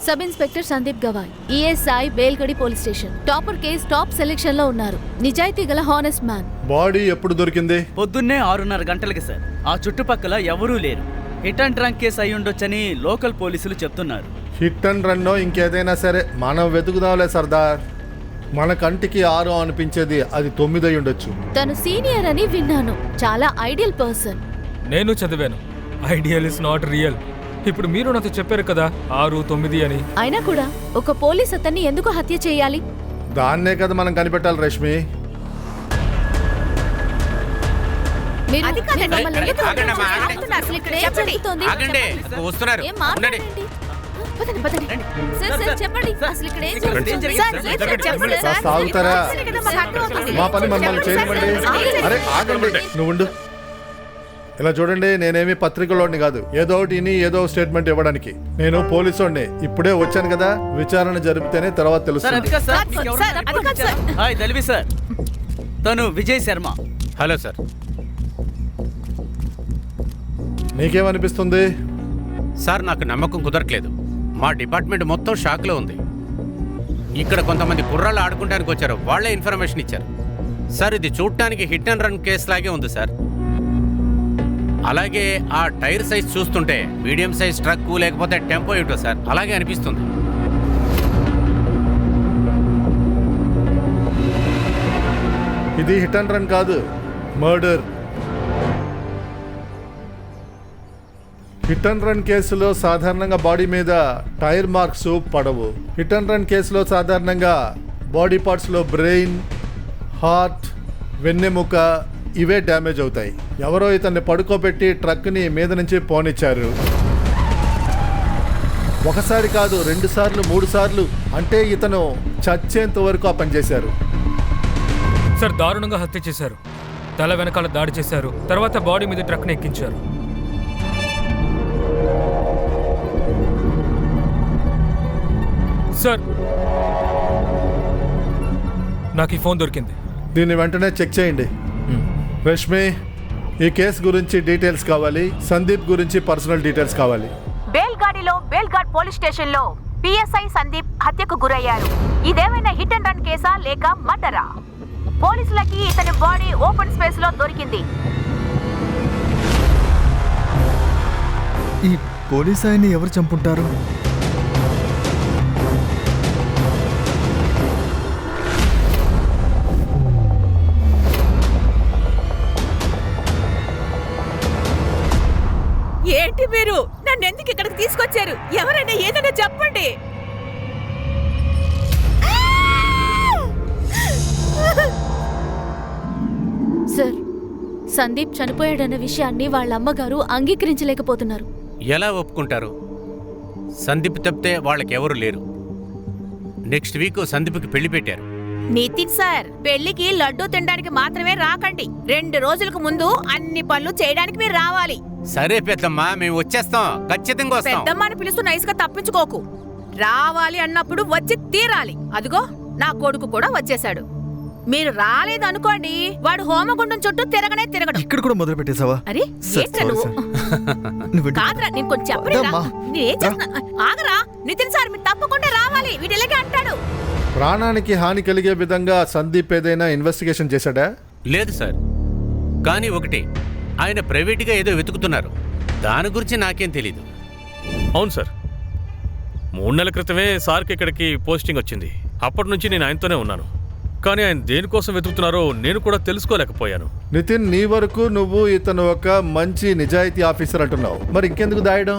Sub inspector Sandeep Gawai, ESI Belgadi police station. Topper case top selection లో ఉన్నారు. నిజాయితీ గల హానెస్ట్ మ్యాన్. బాడీ ఎప్పుడు దొరికింది? పొద్దున్నే 6:30 గంటలకి సార్. ఆ చుట్టుపక్కల ఎవరూ లేరు. హిట్ అండ్ రన్ కేసు అయి ఉండొచ్చని లోకల్ పోలీసులు చెప్తున్నారు. హిట్ అండ్ రన్నో ఇంకేదైనా సరే మనం వెతుకుదాంలే సర్దార్. మన కంటికి 6 అనిపించేది అది 9 అయి ఉండొచ్చు. తను సీనియర్ అని విన్నాను. చాలా ఐడియల్ పర్సన్. నేను చదివాను, ఐడియల్ ఇస్ నాట్ రియల్. ఇప్పుడు మీరు నాతో చెప్పారు కదా 6, 9 అని. అయినా కూడా ఒక పోలీస్ అతన్ని ఎందుకు హత్య చేయాలి? దాన్నే కదా మనం కనిపెట్టాలి రష్మి. మా పని మమ్మల్ని చేయమండి. అరే ఆగండి, నువ్వు ఉండు. ఇలా చూడండి, నేనేమి పత్రికలోని కాదు, ఏదో ఒకటి ఇని ఏదో స్టేట్మెంట్ ఇవ్వడానికి. నేను పోలీసుని ఇప్పుడే వచ్చాను కదా, విచారణ జరిపితేనే తర్వాత తెలుస్తుంది. తను విజయ్ శర్మ. Hello sir. నీకేమనిపిస్తుంది? సార్ నాకు నమ్మకం కుదరట్లేదు. మా డిపార్ట్మెంట్ మొత్తం షాక్లో ఉంది. ఇక్కడ కొంతమంది కుర్రాళ్ళు ఆడుకుంటానికి వచ్చారు, వాళ్ళే ఇన్ఫర్మేషన్ ఇచ్చారు. సార్ ఇది చూడటానికి హిట్ అండ్ రన్ కేసు లాగే ఉంది సార్. అలాగే ఆ టైర్ సైజ్ చూస్తుంటే మీడియం సైజ్ ట్రక్ లేకపోతే టెంపో ఏటో సార్, అలాగే అనిపిస్తుంది. ఇది హిట్ అండ్ రన్ కాదు, మర్డర్. హిట్ అండ్ రన్ కేసులో సాధారణంగా బాడీ మీద టైర్ మార్క్స్ పడవు. హిట్ అండ్ రన్ కేసులో సాధారణంగా బాడీ పార్ట్స్లో బ్రెయిన్, హార్ట్, వెన్నెముక ఇవే డ్యామేజ్ అవుతాయి. ఎవరో ఇతన్ని పడుకోబెట్టి ట్రక్ని మీద నుంచి పోనిచ్చారు. ఒకసారి కాదు, 2 సార్లు 3 సార్లు, అంటే ఇతను చచ్చేంత వరకు ఆ పని చేశారు. సార్ దారుణంగా హత్య చేశారు. తల వెనకాల దాడి చేశారు, తర్వాత బాడీ మీద ట్రక్ని ఎక్కించారు. సార్ నాకు ఈ ఫోన్ దొరికింది. దీన్ని వెంటనే చెక్ చేయండి. రష్మి, ఈ కేసు గురించి డీటెయిల్స్ కావాలి. సందీప్ గురించి పర్సనల్ డీటెయిల్స్ కావాలి. బేల్గాడిలో బేల్గాడ్ పోలీస్ స్టేషన్ లో పిఎస్ఐ సందీప్ హత్యకు గురయ్యారు. ఇదేమైనా హిట్ అండ్ రన్ కేసా లేక మర్డరా? పోలీసులకి ఇతని బాడీ ఓపెన్ స్పేస్ లో దొరికింది. ఈ పోలీస్ ఆయన్ని ఎవరు చంపుంటారు? ఏంటి మీరు నన్ను ఎందుకు ఇక్కడికి తీసుకొచ్చారు? ఎవరైనా ఏదైనా చెప్పండి. సార్, సందీప్ చనిపోయాడన్న విషయాన్ని వాళ్ళ అమ్మగారు అంగీకరించలేకపోతున్నారు. ఎలా ఒప్పుకుంటారు? సందీప్ తప్పితే వాళ్ళకెవరు లేరు. నెక్స్ట్ వీక్ సందీప్కి పెళ్లి పెట్టారు. నితిన్ సార్, పెళ్లికి లడ్డూ తినడానికి మాత్రమే రాకండి. 2 రోజులకు ముందు అన్ని పనులు చేయడానికి మీరు రావాలి. సరే పెద్దమ్మా, మేము వచ్చేస్తాం, ఖచ్చితంగా వస్తాం. పెద్దమ్మని పిలుస్తూ నైస్ గా తప్పించుకోకు. రావాలి అన్నప్పుడు వచ్చి తీరాలి. అదిగో నా కొడుకు కూడా వచ్చేశాడు. మీరు రాలేదనుకోండి, వాడు హోమగుండం చుట్టూ తిరగనే తిరగడు. ఇక్కడ కూడా మొదలు పెట్టేశావా? అరే కాదురా, నేను కొంచెం చెప్పలేదా? నేనేం చేస్తున్నా? ఆగరా నితిన్ సార్, మీరు తప్పకుండా రావాలి. వీడు ఇలాగే అంటాడు. ప్రాణానికి హాని కలిగే విధంగా సందీప్ ఏదైనా ఇన్వెస్టిగేషన్ చేశాడా? లేదు సార్, కానీ ఒకటి, ఆయన ప్రైవేట్గా ఏదో వెతుకుతున్నారు. దాని గురించి నాకేం తెలీదు. అవును సార్, 3 నెలల క్రితమే సార్కి ఇక్కడికి పోస్టింగ్ వచ్చింది. అప్పటి నుంచి నేను ఆయనతోనే ఉన్నాను. కానీ ఆయన దేనికోసం వెతుకుతున్నారో నేను కూడా తెలుసుకోలేకపోయాను. నితిన్, నీ వరకు నువ్వు ఇతను ఒక మంచి నిజాయితీ ఆఫీసర్ అంటున్నావు. మరి ఇంకెందుకు దాయడం?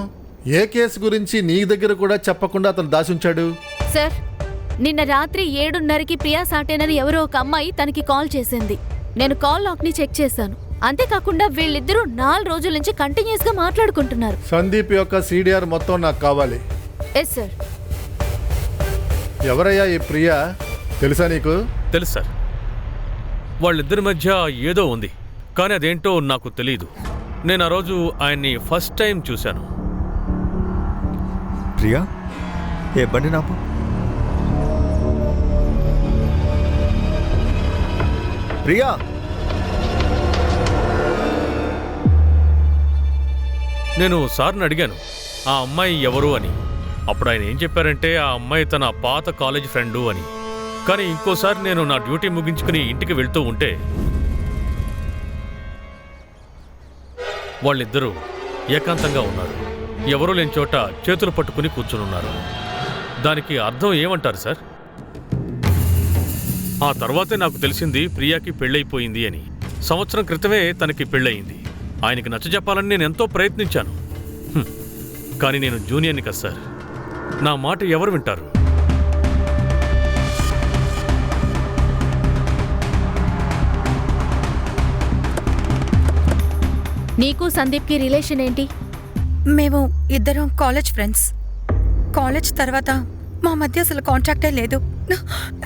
ఏ కేసు గురించి నీ దగ్గర కూడా చెప్పకుండా అతను దాచుంచాడు? సార్, నిన్న రాత్రి 7:30కి ప్రియా సాటేనని ఎవరో ఒక అమ్మాయి తనకి కాల్ చేసింది. నేను కాల్ లాక్ ని చెక్ చేశాను. అంతేకాకుండా వీళ్ళిద్దరూ 4 రోజుల నుంచి కంటిన్యూస్ గా మాట్లాడుకుంటున్నారు. సందీప్ యొక్క సిడిఆర్ మొత్తం నాకు కావాలి. Yes sir. ఎవరయ్యా ఈ ప్రియా? తెలుసా నీకు? తెలుసు సార్, వాళ్ళిద్దరి మధ్య ఏదో ఉంది, కానీ అదేంటో నాకు తెలీదు. నేను ఆ రోజు ఆయన్ని ఫస్ట్ టైం చూశాను. ప్రియా, ఏ బండి నాపు. ప్రియా, నేను సార్ని అడిగాను ఆ అమ్మాయి ఎవరు అని. అప్పుడు ఆయన ఏం చెప్పారంటే ఆ అమ్మాయి తన పాత కాలేజ్ ఫ్రెండు అని. కానీ ఇంకోసారి నేను నా డ్యూటీ ముగించుకుని ఇంటికి వెళ్తూ ఉంటే వాళ్ళిద్దరూ ఏకాంతంగా ఉన్నారు. ఎవరూ లేని చోట చేతులు పట్టుకుని కూర్చునున్నారు. దానికి అర్థం ఏమంటారు సార్? ఆ తర్వాతే నాకు తెలిసింది ప్రియాకి పెళ్ళైపోయింది అని. సంవత్సరం క్రితమే తనకి పెళ్ళయింది. ఆయనకి నచ్చజెప్పాలని నేను ఎంతో ప్రయత్నించాను. కానీ నేను జూనియర్ని కదా సార్, నా మాట ఎవరు వింటారు? నీకు సందీప్కి రిలేషన్ ఏంటి? మేము ఇద్దరం కాలేజ్ ఫ్రెండ్స్. కాలేజ్ తర్వాత మా మధ్య అసలు కాంటాక్టే లేదు.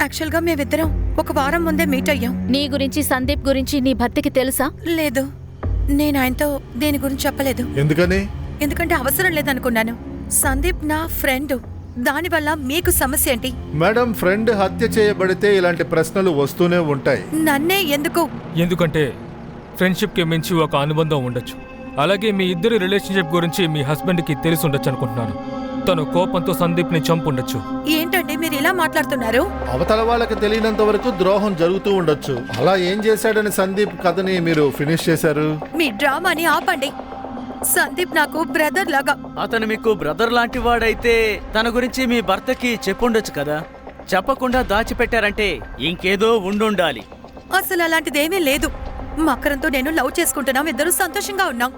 యాక్చువల్గా మేమిద్దరం ఒక వారం ముందే మీట్ అయ్యాం. నీ గురించి సందీప్ గురించి నీ భర్తకి తెలుసా? లేదు, నేను ఆయనతో దేని గురించి చెప్పలేదు. ఎందుకని? ఎందుకంటే అవసరం లేదనుకున్నాను. సందీప్ నా ఫ్రెండ్, దానివల్ల మీకు సమస్య ఏంటి? మేడం, ఫ్రెండ్ హత్య చేయబడితే ఇలాంటి ప్రశ్నలు వస్తూనే ఉంటాయి. నన్నే ఎందుకు? ఎందుకంటే ఫ్రెండ్షిప్కి మించి ఒక అనుబంధం ఉండొచ్చు. అలాగే మీ ఇద్దరి రిలేషన్షిప్ గురించి మీ హస్బెండ్కి తెలిసి ఉండొచ్చు అనుకుంటున్నాను. తను కోపంతో సందీప్ని చంపుండొచ్చు. ఏంటండి మీరు ఇలా మాట్లాడుతున్నారు? అవతల వాళ్ళకి తెలియనంత వరకు ద్రోహం జరుగుతూ ఉండొచ్చు. అలా ఏం చేశాడని సందీప్ కథని మీరు ఫినిష్ చేశారు. మీ డ్రామాని ఆపండి. సందీప్ నాకు బ్రదర్ లాగా. అతను మీకు బ్రదర్ లాంటి వాడైతే తన గురించి మీ భర్తకి చెప్పుండొచ్చు కదా. చెప్పకుండా దాచిపెట్టారంటే ఇంకేదో ఉండుండాలి. అసలు అలాంటిదేమీ లేదు. మకరంతో నేను లవ్ చేసుకుంటున్నాం, ఇద్దరు సంతోషంగా ఉన్నాం.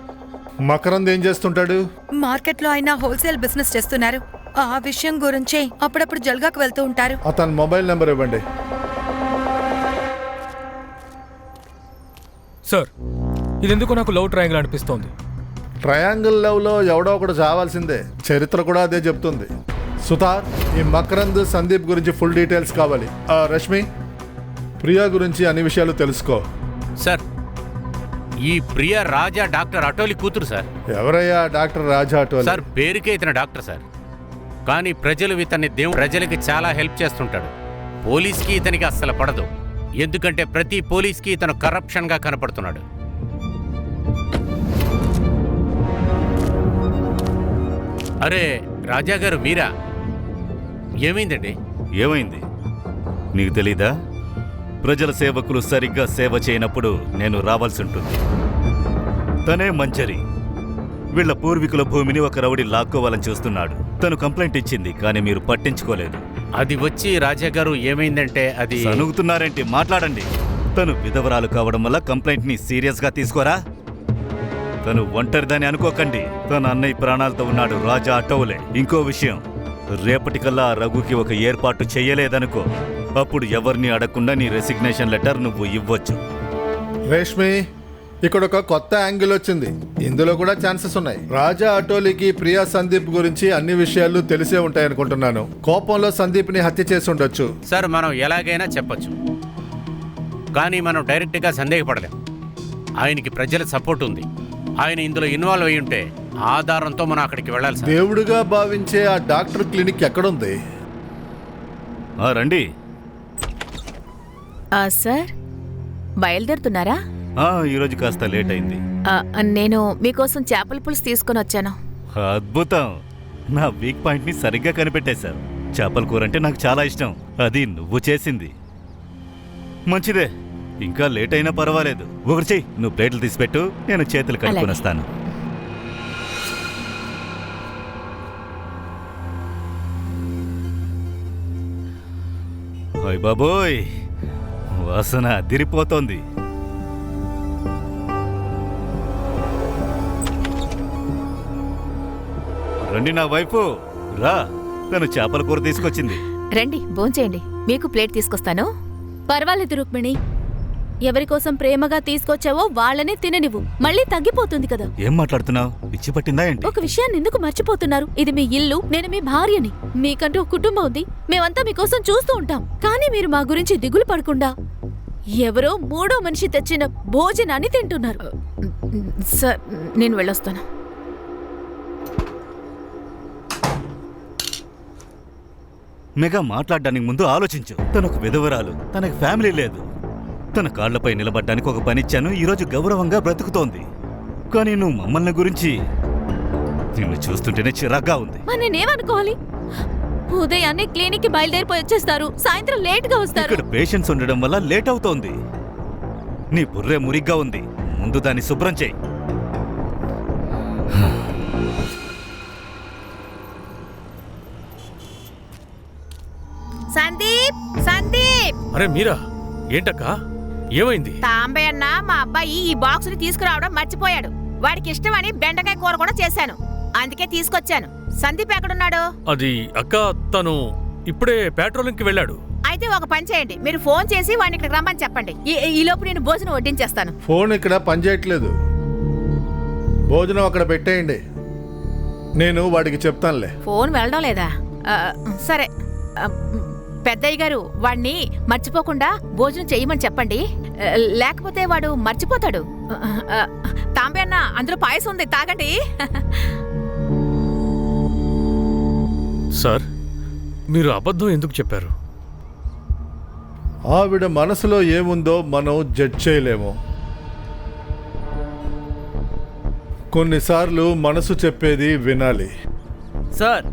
మకరంద్ ఏం చేస్తుంటాడు? మార్కెట్లో ఆయన హోల్సేల్ బిజినెస్ చేస్తున్నారు. ఆ విషయం గురించే అప్పుడప్పుడు జల్గాకు వెళ్తూ ఉంటారు. అతని మొబైల్ నెంబర్ ఇవ్వండి. సార్, ఇదెందుకు నాకు లవ్ ట్రయాంగిల్ అనిపిస్తోంది. ట్రయాంగిల్ లవ్లో ఎవడో ఒకడు చావాల్సిందే. చరిత్ర కూడా అదే చెప్తుంది. సుతార్, ఈ మకరంద్ సందీప్ గురించి ఫుల్ డీటెయిల్స్ కావాలి. రష్మి, ప్రియా గురించి అన్ని విషయాలు తెలుసుకో. సార్, ఈ ప్రియ రాజా డాక్టర్ అటోలి కూతురు సార్. ఎవరయ్యా డాక్టర్ రాజా అటోలి? సార్, పేరుకే ఇతను డాక్టర్ సార్. కానీ ప్రజలు ఇతన్ని దేవుడు, ప్రజలకి చాలా హెల్ప్ చేస్తుంటాడు. పోలీస్కి ఇతనికి అస్సలు పడదు. ఎందుకంటే ప్రతి పోలీస్కి ఇతను కరప్షన్గా కనపడుతున్నాడు. అరే రాజా గారు, మీరా? ఏమైందండి? ఏమైంది నీకు తెలీదా? ప్రజల సేవకులు సరిగ్గా సేవ చేయనప్పుడు నేను రావాల్సి ఉంటుంది. తనే మంచరి. వీళ్ల పూర్వీకుల భూమిని ఒక రౌడీ లాక్కోవాలని చూస్తున్నాడు. తను కంప్లైంట్ ఇచ్చింది, కానీ మీరు పట్టించుకోలేదు. అది వచ్చి రాజా గారు ఏమైందంటే అది... సనుగుతున్నారేంటి? మాట్లాడండి. తను విధవరాలు కావడం వల్ల కంప్లైంట్ని సీరియస్గా తీసుకోరా? తను ఒంటరిదని అనుకోకండి. తన అన్నయ్య ప్రాణాలతో ఉన్నాడు, రాజా అటోలే. ఇంకో విషయం, రేపటికల్లా రఘుకి ఒక ఏర్పాటు చెయ్యలేదనుకో, అప్పుడు ఎవరిని అడగకుండా నీ రెసిగ్నేషన్ లెటర్ నువ్వు ఇవ్వచ్చు. రేష్మి, ఇక్కడ ఒక కొత్త యాంగిల్ వచ్చింది. ఇందులో కూడా ఛాన్సెస్ ఉన్నాయి. రాజా అటోలీకి ప్రియా సందీప్ గురించి అన్ని విషయాలు తెలిసే ఉంటాయనుకుంటున్నాను. కోపంలో సందీప్ని హత్య చేసి ఉండొచ్చు. సార్, మనం ఎలాగైనా చెప్పొచ్చు, కానీ మనం డైరెక్ట్గా సందేహపడలేం. ఆయనకి ప్రజల సపోర్ట్ ఉంది. ఆయన ఇందులో ఇన్వాల్వ్ అయి ఉంటే ఆధారంతో మనం అక్కడికి వెళ్ళాలి సార్. దేవుడిగా భావించే ఆ డాక్టర్ క్లినిక్ ఎక్కడుంది? రండి. సార్, బయలుదేరుతున్నారా? ఈరోజు కాస్త లేట్ అయింది. నేను మీకోసం చేపల పులుసు తీసుకొని వచ్చాను. అద్భుతం. నా వీక్ పాయింట్ని సరిగ్గా కనిపెట్టేశావు. చేపల కూర అంటే నాకు చాలా ఇష్టం. అది నువ్వు చేసింది. మంచిదే. ఇంకా లేట్ అయినా పర్వాలేదు. ఒకటి చెయ్యి, నువ్వు ప్లేట్లు తీసిపెట్టు, నేను చేతులు కడుక్కొని వస్తాను. ఓయ్ బాబోయ్, వాసన అదిరిపోతోంది. రండి నా వైపు, రా. తను చేపల కూర తీసుకొచ్చింది. రండి, భోంచేయండి. మీకు ప్లేట్ తీసుకొస్తాను. పర్వాలేదు రుక్మిణి, ఎవరి కోసం ప్రేమగా తీసుకొచ్చావో వాళ్ళనే తిననివ్వు. మళ్ళీ తగ్గిపోతుంది కదా. ఏం మాట్లాడుతున్నావు? పిచ్చి పట్టిందా ఏంటి? ఒక విషయాన్ని ఎందుకు మర్చిపోతున్నారు? ఇది మీ ఇల్లు, నేను మీ భార్యని. మీకంటూ ఒక కుటుంబం ఉంది. మేమంతా మీకోసం చూస్తూ ఉంటాం. కానీ మీరు మా గురించి దిగులు పడకుండా ఎవరో మూడో మనిషి తెచ్చిన భోజనాన్ని తింటున్నారు. సార్, నేను వెళ్ళొస్తాను. మెగా మాట్లాడడానికి ముందు ఆలోచించు. తనొక విధవరాలు, తనకు ఫ్యామిలీ లేదు. తన కాళ్లపై నిలబడ్డానికి ఒక పనిచ్చాను. ఈరోజు గౌరవంగా బ్రతుకుతోంది. కానీ నువ్వు మమ్మల్ని గురించి నిన్ను చూస్తుంటేనే చిరాగ్గా ఉంది. నేనేమనుకోవాలి? ఉదయాన్నే క్లినిక్ కి బయలుదేరిపోయి వచ్చేస్తారు, సాయంత్రం లేట్ గా వస్తారు. ఇక్కడ పేషెంట్స్ ఉండడం వల్ల లేట్ అవుతోంది. నీ బుర్రే మురిగ్గా ఉంది, ముందు దాన్ని శుభ్రం చేయి. సందీప్, సందీప్! అరే మీరా, ఏంటక్కా, ఏమైంది? తాంబే అన్న మా అబ్బాయి ఈ బాక్స్ ని తీసుకురావడం మర్చిపోయాడు. వాడికి ఇష్టమని బెండకాయ కూర కూడా చేశాను, అందుకే తీసుకొచ్చాను. సందీప్ ఎక్కడున్నాడు? అది అక్క, తను ఇప్పుడే పెట్రోలింగ్ కి వెళ్ళాడు. అయితే ఒక పని చేయండి, మీరు ఫోన్ చేసి వాడిని ఇక్కడికి రమ్మని చెప్పండి. ఈ లోపు నేను భోజనం వడ్డించేస్తాను. ఫోన్ ఇక్కడ పనిచేయట్లేదు, భోజనం అక్కడ పెట్టేయండి, నేను వాడికి చెప్తానులే. ఫోన్ వెళ్ళడం లేదా? సరే, పెద్దయ్య గారు వాడిని మర్చిపోకుండా భోజనం చెయ్యమని చెప్పండి, లేకపోతే వాడు మర్చిపోతాడు. తాంబే అన్న, అందులో పాయసం ఉంది, తాగండి. సార్, మీరు అబద్ధం ఎందుకు చెప్పారు? ఆవిడ మనసులో ఏముందో మనం జడ్జ్ చేయలేము. కొన్నిసార్లు మనసు చెప్పేది వినాలి. సార్,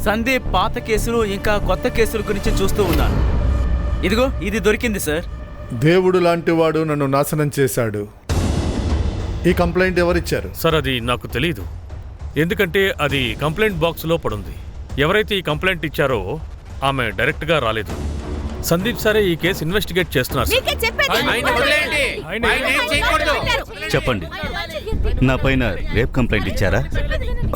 సందీప్ పాత కేసులు ఇంకా కొత్త కేసుల గురించి చూస్తూ ఉన్నాను. ఇదిగో ఇది దొరికింది సార్. దేవుడు లాంటివాడు నన్ను నాశనం చేశాడు. ఈ కంప్లైంట్ ఎవరిచ్చారు? సార్, అది నాకు తెలియదు, ఎందుకంటే అది కంప్లైంట్ బాక్స్లో పడుంది. ఎవరైతే ఈ కంప్లైంట్ ఇచ్చారో ఆమె డైరెక్ట్గా రాలేదు. సందీప్ సరే ఈ కేసు ఇన్వెస్టిగేట్ చేస్తున్నారు. మీకే చెప్పేది. చెప్పండి, నా పైన రేప్ కంప్లైంట్ ఇచ్చారా?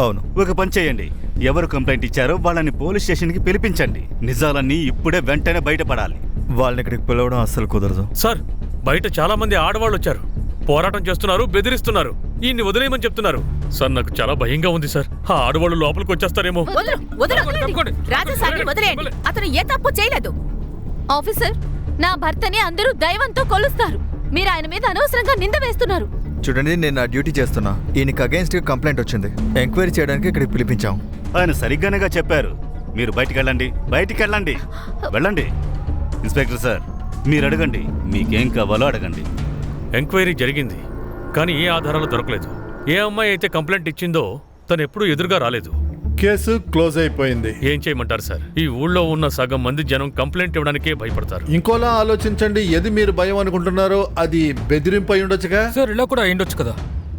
అవును. ఒక పని చేయండి, ఎవరు కంప్లైంట్ ఇచ్చారో వాళ్ళని పోలీస్ స్టేషన్కి పిలిపించండి. నిజాలన్నీ ఇప్పుడే వెంటనే బయటపడాలి. వాళ్ళని ఇక్కడికి పిలవడం అస్సలు కుదరదు. సార్, బయట చాలా మంది ఆడవాళ్ళు వచ్చారు, పోరాటం చేస్తున్నారు, బెదిరిస్తున్నారు, ఈయన్ని వదిలేయమని చెప్తున్నారు. సార్, నాకు చాలా భయంగా ఉంది సార్. ఆ ఆడవాళ్ళు లోపలికి వచ్చేస్తారేమో. రాజాసాన్ని వదిలేయండి, అతను ఏ తప్పు చేయలేదు. ఆఫీసర్, నా భర్తని అందరూ దైవంతో కొలుస్తారు, మీరు ఆయన మీద అనవసరంగా నింద వేస్తున్నారు. చూడండి, నేను నా డ్యూటీ చేస్తున్నా. ఈయనకి అగేన్స్ట్ కంప్లైంట్ వచ్చింది, ఎంక్వైరీ చేయడానికి ఇక్కడికి పిలిపించాం. ఆయన సరిగ్గానేగా చెప్పారు. మీరు బయటికి వెళ్ళండి, బయటికి వెళ్ళండి, వెళ్ళండి. ఇన్స్పెక్టర్ సార్, మీరు అడగండి, మీకేం కావాలో అడగండి. ఎంక్వైరీ జరిగింది, కానీ ఏ ఆధారాలు దొరకలేదు. ఏ అమ్మాయి అయితే కంప్లైంట్ ఇచ్చిందో తను ఎప్పుడూ ఎదురుగా రాలేదు. కేసు క్లోజ్ అయిపోయింది. ఏం చేయమంటారు సార్? ఈ ఊళ్ళో ఉన్న సగం మంది జనం కంప్లైంట్ ఇవ్వడానికే భయపడతారు. ఇంకోలా ఆలోచించండి, ఏది మీరు భయం అనుకుంటున్నారో అది బెదిరింపు అయి ఉండొచ్చుగా. సార్, ఇలా కూడా అయిండొచ్చు కదా,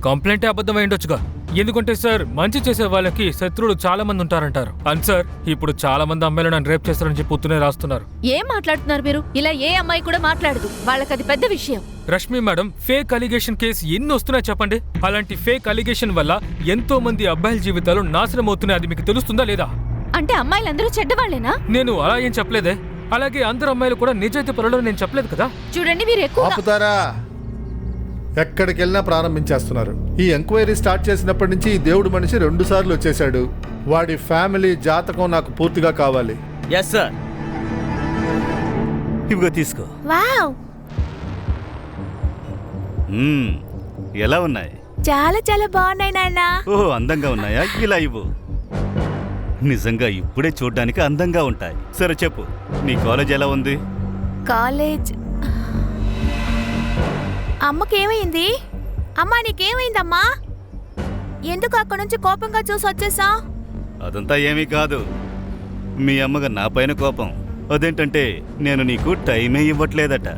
కంప్లైంట్ అబద్ధం అయిండొచ్చుగా. ఎందుకంటే సార్, మంచి చేసే వాళ్ళకి శత్రువులు చాలా మంది ఉంటారంటారు. అండ్ సార్, ఇప్పుడు చాలా మంది అమ్మాయిలు నన్ను రేప్ చేస్తారని చెప్పి పొద్దునే రాస్తున్నారు. ఏం మాట్లాడుతున్నారు మీరు? ఇలా ఏ అమ్మాయి కూడా మాట్లాడదు, వాళ్ళకది పెద్ద విషయం. Rashmi madam, fake allegation case ఎన్ని వస్తున్నాయి చెప్పండి. అలాంటి ఫేక్ అలిగేషన్ వల్ల ఎంతో మంది అబ్బాయిల జీవితాలు నాశనం అవుతున్నాయి, అది మీకు తెలుస్తుందా లేదా? అంటే అమ్మాయిలందరూ చెడ్డవాళ్లేనా? నేను అలా ఏం చెప్పలేదే. అలాగే అందరు అమ్మాయిలు కూడా నిజాయితీ పరులని నేను చెప్పలేదు కదా. చూడండి, మీరు ఎక్కువ ఆపుతారా? ఎక్కడికి వెళ్ళినా ప్రారంభించేస్తున్నారు. ఈ ఎంక్వైరీ స్టార్ట్ చేసినప్పటి నుంచి ఈ దేవుడు మనిషి 2 సార్లు వచ్చేసాడు. వాడి ఫ్యామిలీ జాతకం నాకు పూర్తిగా కావాలి. Yes sir. ఇవిగో తీసుకో. వావ్, ఎలా ఉన్నాయి? చాలా చాలా బాగున్నాయి నాన్న. ఓహో, అందంగా ఉన్నాయా? ఇలా ఇవ్వు. నిజంగా ఇప్పుడే చూడ్డానికి అందంగా ఉంటాయి. సరే చెప్పు, నీ కాలేజ్ ఎలా ఉంది? కాలేజ్ అమ్మకేమైంది? అమ్మా, నీకేమైందమ్మా? ఎందుకు అక్కడి నుంచి కోపంగా చూసి వచ్చేసా? అదంతా ఏమీ కాదు, మీ అమ్మగా నా పైన కోపం. అదేంటంటే నేను నీకు టైమే ఇవ్వట్లేదట.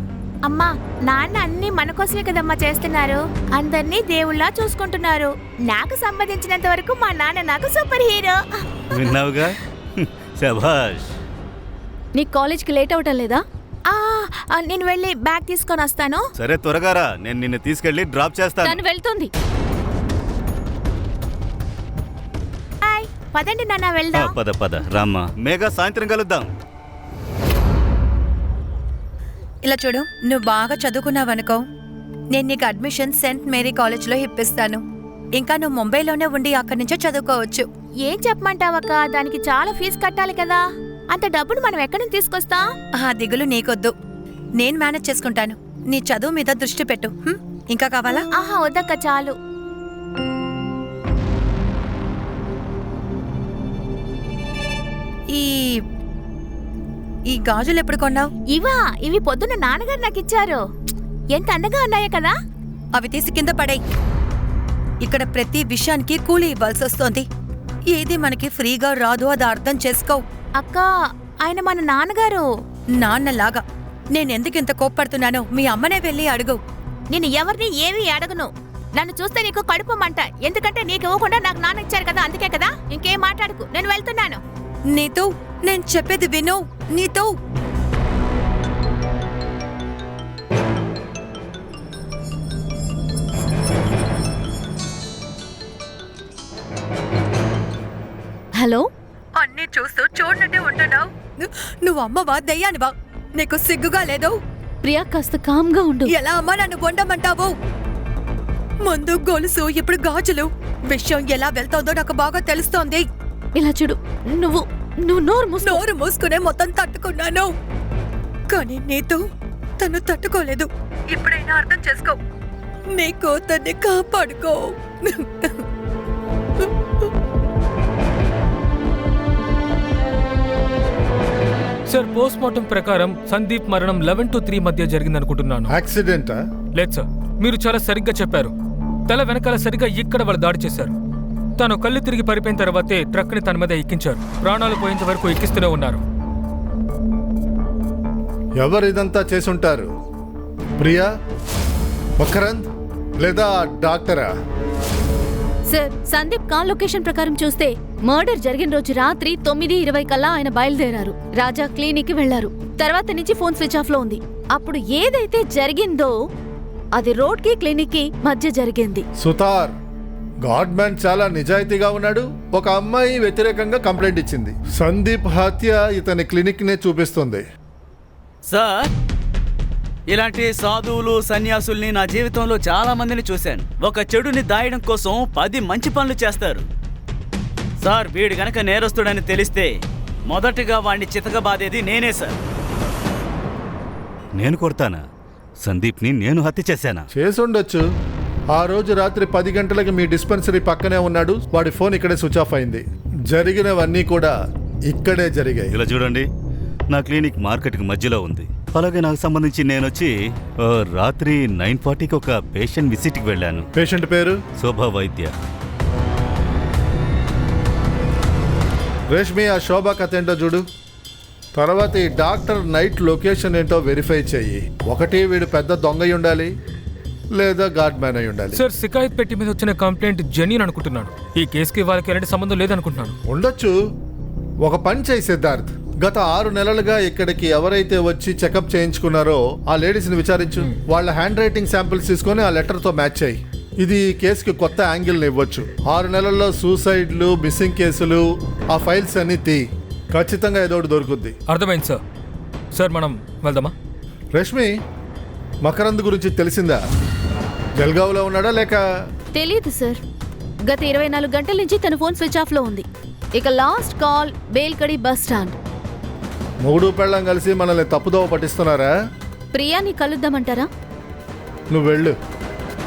అమ్మా, నాన్న అన్ని మన కోసమే కదమ్మా చేస్తున్నారు. అందరినీ దేవుళ్ళ చూసుకుంటున్నారు. నాకు సంబంధించినంత వరకు మా నాన్న నాకు సూపర్ హీరో. విన్నావుగా, శభాష్. నీ కాలేజ్కి లేట్ అవటం లేదా? నేను వెళ్ళి బ్యాగ్ తీసుకొని వస్తాను. సరే, త్వరగా రా, నేను నిన్ను తీసుకెళ్లి డ్రాప్ చేస్తాను. తను వెళ్తుంది. పదండి నాన్న, వెళ్దాం. పద పద రామ్మా. మేఘా, సాయంత్రం కలుద్దాం. ఇలా చూడు, నువ్వు బాగా చదువుకున్నావనుకో, నేను నీకు అడ్మిషన్ సెయింట్ మేరీ కాలేజ్లో ఇప్పిస్తాను. ఇంకా నువ్వు ముంబైలోనే ఉండి అక్కడి నుంచే చదువుకోవచ్చు. ఏం చెప్పమంటావక్క? దానికి చాలా ఫీజు కట్టాలి కదా. అంత డబ్బును మనం ఎక్కడి నుంచి తీసుకొస్తాం? ఆ దిగులు నీకొద్దు, నేను మేనేజ్ చేసుకుంటాను. నీ చదువు మీద దృష్టి పెట్టు. ఇంకా కావాలా? ఆహా, వద్దక్క, చాలు. ఈ గాజులు ఎప్పుడు కొన్నావు? ఇవి పొద్దున్న నాన్నగారు నాకు ఇచ్చారు. ఎంత అందంగా ఉన్నాయో కదా. అవి తీసి కింద పడేయ్. ఇక్కడ ప్రతి విషయానికి కూలి ఇవ్వాల్సి వస్తోంది. ఏది మనకి ఫ్రీగా రాదు, అది అర్థం చేసుకో. అక్క, ఆయన మన నాన్నగారు. నాన్నలాగా. నేనెందుకింత కోప్పడుతున్నానో మీ అమ్మనే వెళ్ళి అడుగు. నేను ఎవరిని ఏమీ అడగను. నన్ను చూస్తే నీకు కడుపు మంట. ఎందుకంటే నీకు ఇవ్వకుండా నాకు నాన్న ఇచ్చారు కదా, అందుకే కదా. ఇంకేం మాట్లాడుకు, నేను వెళ్తున్నాను. నీతో నేను చెప్పేది విను. నీతో హలో, అన్నీ చూస్తూ చూడనట్టే ఉంటున్నావు. నువ్వు అమ్మవా దయ్యానివా? నీకు సిగ్గుగా లేదు? ప్రియా కాస్త కామ్గా ఉండు. ఎలా అమ్మా నన్ను వండమంటావు? ముందు గొలుసు, ఇప్పుడు గాజులు. విషయం ఎలా వెళ్తోందో నాకు బాగా తెలుస్తోంది. ఇలా చూడు, నువ్వు నోరు మూసుకునే మొత్తం తట్టుకున్నాను, కానీ నీతో తను తట్టుకోలేదు. ఇప్పుడైనా అర్థం చేసుకో. నీ కూతుర్ని కాపాడుకో. సార్, పోస్ట్ మార్టం ప్రకారం సందీప్ మరణం 11 to 3 మధ్య జరిగిందనుకుంటున్నాను. యాక్సిడెంటా? లేదు సార్, మీరు చాలా సరిగ్గా చెప్పారు. తల వెనకాల సరిగ్గా ఇక్కడ వాళ్ళు దాడి చేశారు. తాను కళ్ళు తిరిగి పడిపోయిన తర్వాతే ట్రక్ని తన మీద ఎక్కించారు. ప్రాణాలు పోయేంత వరకు ఎక్కిస్తూనే ఉన్నారు. ఎవరు ఇదంతా చేసుంటారు? ప్రియా, మకరంద్ లేదా డాక్టరా? సార్, సందీప్ కాల్ లొకేషన్ ప్రకారం చూస్తే మర్డర్ జరిగిన రోజు రాత్రి 9:20 కల్లా ఆయన బయలుదేరారు. రాజా క్లినిక్ కి వెళ్లారు. తర్వాత నుంచి ఫోన్ స్విచ్ ఆఫ్ లో ఉంది. అప్పుడు ఏదైతే జరిగిందో అది రోడ్ కి క్లినిక్ కి మధ్య జరిగింది. సుతార్, గాడ్ మ్యాన్ చాలా నిజాయితీగా ఉన్నాడు. ఒక అమ్మాయి వ్యతిరేకంగా కంప్లైంట్ ఇచ్చింది. సందీప్ హత్య ఇతని క్లినిక్ నే చూపిస్తుంది. సార్, ఇలాంటి సాధువులు సన్యాసుల్ని నా జీవితంలో చాలా మందిని చూశాను. ఒక చెడుని దాయడం కోసం 10 మంచి పనులు చేస్తారు. సార్, వీడు గనక నేరస్తుడని తెలిస్తే మొదటగా వాణ్ణి చితకబాదేది నేనే సార్. నేను కొడతానా? సందీప్ని నేను హత్య చేశానా? చేసుండొచ్చు. ఆ రోజు రాత్రి 10 గంటలకు మీ డిస్పెన్సరీ పక్కనే ఉన్నాడు. వాడి ఫోన్ ఇక్కడే స్విచ్ ఆఫ్ అయింది. జరిగినవన్నీ కూడా ఇక్కడే జరిగాయి. ఇలా చూడండి, నా క్లినిక్ మార్కెట్కి మధ్యలో ఉంది. అలాగే నాకు సంబంధించి నేనొచ్చి రాత్రి 9:40కి ఒక పేషెంట్ విజిట్కి వెళ్ళాను. పేషెంట్ పేరు? శోభా వైద్య. రేష్మి, ఆ శోభా కథ ఏంటో చూడు. తర్వాత ఈ డాక్టర్ నైట్ లొకేషన్ ఏంటో వెరిఫై చెయ్యి. ఒకటి వీడు పెద్ద దొంగ అయి ఉండాలి, లేదా గాడ్ మ్యాన్ అయి ఉండాలి. సార్, శికాయత్ పెట్టి మీద వచ్చిన కంప్లైంట్ జెన్యూన్ అనుకుంటున్నాను. ఈ కేసుకి వాళ్ళకి ఎలాంటి సంబంధం లేదనుకుంటున్నాను. ఉండొచ్చు. ఒక పని చేయి సిద్ధార్థ్, గత 6 నెలలుగా ఇక్కడికి ఎవరైతే వచ్చి చెకప్ చేయించుకున్నారో ఆ లేడీస్ ని విచారించు. వాళ్ళ హ్యాండ్ రైటింగ్ శాంపిల్స్ తీసుకొని ఆ లెటర్ తో మ్యాచ్ అయ్యి ఇది ఈ కేసుకి కొత్త యాంగిల్ ఇవ్వచ్చు. 6 నెలల్లో సూసైడ్లు, మిస్సింగ్ కేసులు, ఆ ఫైల్స్ అన్ని తీ. ఖచ్చితంగా ఏదో ఒకటి దొరుకుద్ది. అర్థమైంది సార్. సార్, మనం వెళ్దామా? రష్మి, మకరంద్ గురించి తెలిసిందా? జల్గావ్లో ఉన్నాడా లేక? తెలీదు సార్. గత 24 గంటల నుంచి తన ఫోన్ స్విచ్ ఆఫ్ లో ఉంది. ఇక లాస్ట్ కాల్ బేల్కడి బస్ స్టాండ్. మూడు పెళ్ళం కలిసి మనల్ని తప్పుదోవ పట్టిస్తున్నారా? ప్రియాని కలుద్దామంటారా? నువ్వు వెళ్ళు.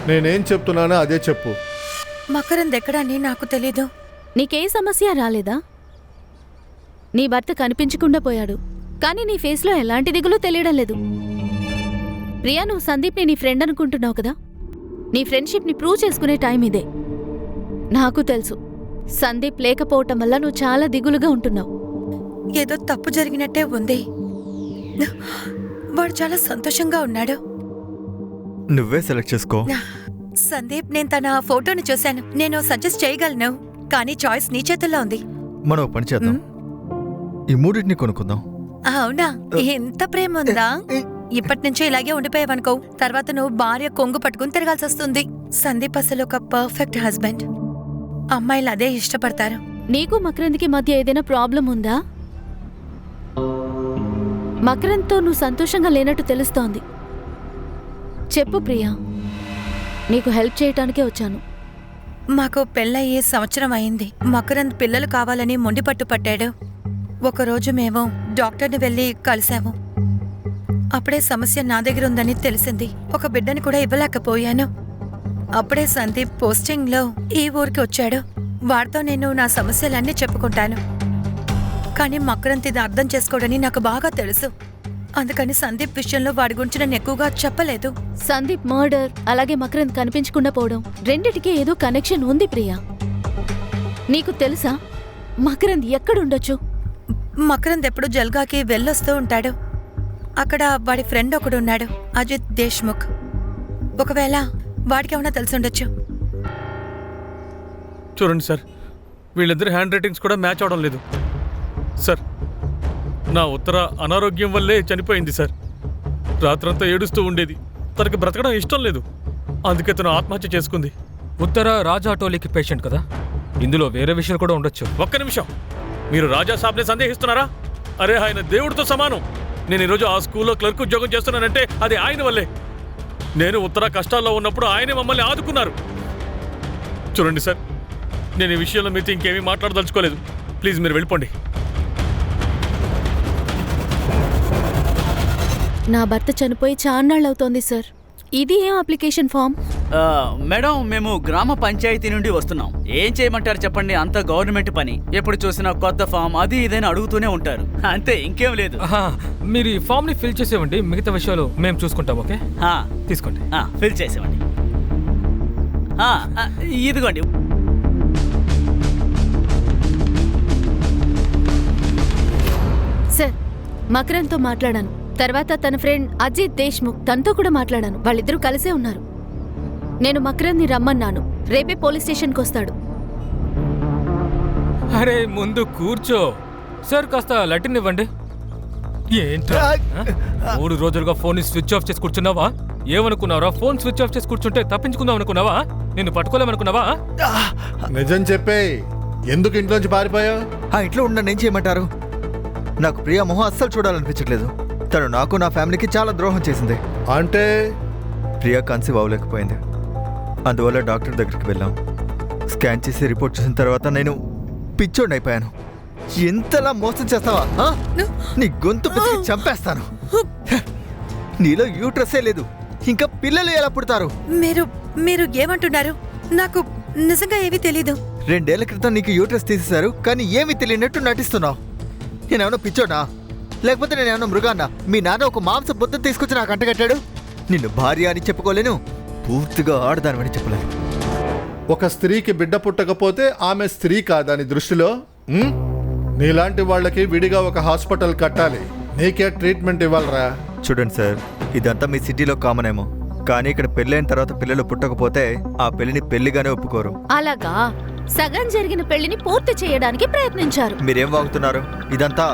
నేనేం చెప్తున్నానో అదే చెప్పు. మకరంద్ ఎక్కడని నాకు తెలీదు. నీకే సమస్య రాలేదా? నీ భర్త కనిపించకుండా పోయాడు, కానీ నీ ఫేస్లో ఎలాంటి దిగులు తెలియడం లేదు. ప్రియా, నువ్వు సందీప్ని నీ ఫ్రెండ్ అనుకుంటున్నావు కదా. నీ ఫ్రెండ్షిప్ని ప్రూవ్ చేసుకునే టైం ఇదే. నాకు తెలుసు, సందీప్ లేకపోవటం వల్ల నువ్వు చాలా దిగులుగా ఉంటున్నావు. ఏదో తప్పు జరిగినట్టే ఉంది. వాడు చాలా సంతోషంగా ఉన్నాడు. నువ్వే సెలెక్ట్ చేసుకో. సందీప్, నేను తన ఫోటోని చూశాను. నేను సజెస్ట్ చేయగలను, కానీ చాయిస్ నీ చేతుల్లో ఉంది. మనం ఓ పని చేద్దాం, ఈ మూడింటిని కొనుక్కుందాం. అవునా? ఎంత ప్రేమ ఉందా? ఇప్పటి నుంచి ఇలాగే ఉండిపోయావనుకో, తర్వాత నువ్వు భార్య కొంగు పట్టుకుని తిరగాల్సి వస్తుంది. సందీప్ అసలు ఒక పర్ఫెక్ట్ హస్బెండ్. అమ్మాయిలు అదే ఇష్టపడతారు. నీకు మకరంద్కి మధ్య ఏదైనా ప్రాబ్లం ఉందా? మకరంద్తో నువ్వు సంతోషంగా లేనట్టు తెలుస్తోంది. చెప్పు ప్రియా, నీకు హెల్ప్ చేయటానికే వచ్చాను. మాకు పెళ్ళయ్యే సంవత్సరం అయింది. మకరంద్ పిల్లలు కావాలని మొండిపట్టు పట్టాడు. ఒకరోజు మేము డాక్టర్ని వెళ్ళి కలిశాము. అప్పుడే సమస్య నా దగ్గర ఉందని తెలిసింది. ఒక బిడ్డని కూడా ఇవ్వలేకపోయాను. అప్పుడే సందీప్ పోస్టింగ్లో ఈ ఊరికి వచ్చాడు. వాడితో నేను నా సమస్యలన్నీ చెప్పుకుంటాను, కానీ మకరంద్ ఇది అర్థం చేసుకోవడని నాకు బాగా తెలుసు. అందుకని సందీప్ విషయంలో వాడి గురించి నేను ఎక్కువగా చెప్పలేదు. సందీప్ మర్డర్ అలాగే మకరంద్ కనిపించకుండా పోవడం రెండిటికి ఏదో కనెక్షన్ ఉంది ప్రియా. నీకు తెలుసా మకరంద్ ఎక్కడుండొచ్చు? మకరంద్ ఎప్పుడు జల్గాకి వెళ్ళొస్తూ ఉంటాడు. అక్కడ వాడి ఫ్రెండ్ ఒకడు ఉన్నాడు, అజిత్ దేశ్ముఖ్. ఒకవేళ వాడికేమన్నా తెలిసుండొచ్చు. చూడండి సార్, వీళ్ళిద్దరి హ్యాండ్ రైటింగ్స్ కూడా మ్యాచ్ అవడం లేదు సార్. నా ఉత్తర అనారోగ్యం వల్లే చనిపోయింది సార్. రాత్రంతా ఏడుస్తూ ఉండేది. తనకి బ్రతకడం ఇష్టం లేదు, అందుకే తను ఆత్మహత్య చేసుకుంది. ఉత్తర రాజా ఆటోలీకి పేషెంట్ కదా, ఇందులో వేరే విషయాలు కూడా ఉండొచ్చు. ఒక్క నిమిషం, మీరు రాజా సాబ్ని సందేహిస్తున్నారా? అరే, ఆయన దేవుడితో సమానం. నేను ఈరోజు ఆ స్కూల్లో క్లర్క్ ఉద్యోగం చేస్తున్నానంటే అది ఆయన వల్లే. నేను ఉత్తర కష్టాల్లో ఉన్నప్పుడు ఆయనే మమ్మల్ని ఆదుకున్నారు. చూడండి సార్, నేను ఈ విషయంలో మీతో ఇంకేమీ మాట్లాడదలుచుకోలేదు. ప్లీజ్ మీరు వెళ్ళిపోండి. నా భర్త చనిపోయి చాన్నాళ్ళవుతోంది సార్. ఇది ఏం అప్లికేషన్ ఫామ్? మేడం, మేము గ్రామ పంచాయతీ నుండి వస్తున్నాం. ఏం చేయమంటారు చెప్పండి? అంత గవర్నమెంట్ పని. ఎప్పుడు చూసినా కొత్త ఫామ్ అది ఇదని అడుగుతూనే ఉంటారు. అంతే, ఇంకేం లేదు. మీరు ఈ ఫామ్ ని ఫిల్ చేసేవండి, మిగతా విషయాలు మేము చూసుకుంటాం. ఓకే, తీసుకోండి. ఫిల్ చేసేవండి. ఇదిగోండి. సార్, మకరంద్తో మాట్లాడాను. తర్వాత తన ఫ్రెండ్ అజిత్ దేశ్ముఖ్, తనతో కూడా మాట్లాడాను. వాళ్ళిద్దరూ కలిసే ఉన్నారు. నేను మకరంద్ని రమ్మన్నాను. రేపే పోలీస్ స్టేషన్కి వస్తాడు. అరే ముందు కూర్చో సార్, కాస్త లెటిన్ ఇవ్వండి. ఏంట్రా 3 రోజులుగా ఫోన్ స్విచ్ ఆఫ్ చేసి కూర్చున్నావా? ఏమనుకున్నావరా? ఫోన్ స్విచ్ ఆఫ్ చేసి కూర్చుంటే తప్పించుకుందాం అనుకున్నావా? నిన్ను పట్టుకోలేమనుకున్నావా? నిజం చెప్పే, ఎందుకు ఇంట్లోంచి పారిపోయావు? ఆ ఇంట్లో ఉన్న నేను చేయమంటారు? నాకు ప్రియా మొహం అస్సలు చూడాలనిపించట్లేదు. తను నాకు నా ఫ్యామిలీకి చాలా ద్రోహం చేసింది. అంటే ప్రియా కన్సీవ్ అవ్వలేకపోయింది. అందువల్ల డాక్టర్ దగ్గరికి వెళ్ళాం. స్కాన్ చేసి రిపోర్ట్ చూసిన తర్వాత నేను పిచ్చోడిని అయిపోయాను. ఎంతలా మోసం చేస్తావా? నీ గొంతు పిసికి చంపేస్తాను. నీలో యూట్రసే లేదు, ఇంకా పిల్లలు ఎలా పుడతారు? మీరు ఏమంటున్నారు? నాకు నిజంగా ఏమీ తెలీదు. 2 ఏళ్ల క్రితం నీకు యూట్రస్ తీసేశారు, కానీ ఏమీ తెలియనట్టు నటిస్తున్నావు. నేనేమన్నా పిచ్చోడా, లేకపోతే నేనేమన్నా మృగాన్నా? మీ నాన్న ఒక మాంస బుద్ధం తీసుకొచ్చి నాకు అంటగట్టాడు. నిన్ను భార్య అని చెప్పుకోలేను, పూర్తిగా ఆడదానమని చెప్పలేను. ఒక స్త్రీకి బిడ్డ పుట్టకపోతే ఆమె స్త్రీ కాదని దృష్టిలో నీలాంటి వాళ్ళకి విడిగా ఒక హాస్పిటల్ కట్టాలి. నీకే ట్రీట్మెంట్ ఇవ్వాలరా. చూడండి సార్, ఇదంతా మీ సిటీలో కామన్ ఏమో, కానీ ఇక్కడ పెళ్ళైన తర్వాత పిల్లలు పుట్టకపోతే ఆ పెళ్లిని పెళ్లిగానే ఒప్పుకోరు. అలాగా? సగం జరిగిన పెళ్లిని పూర్తి చేయడానికి ప్రయత్నించారు. మీరేం వాగుతున్నారు? ఇదంతా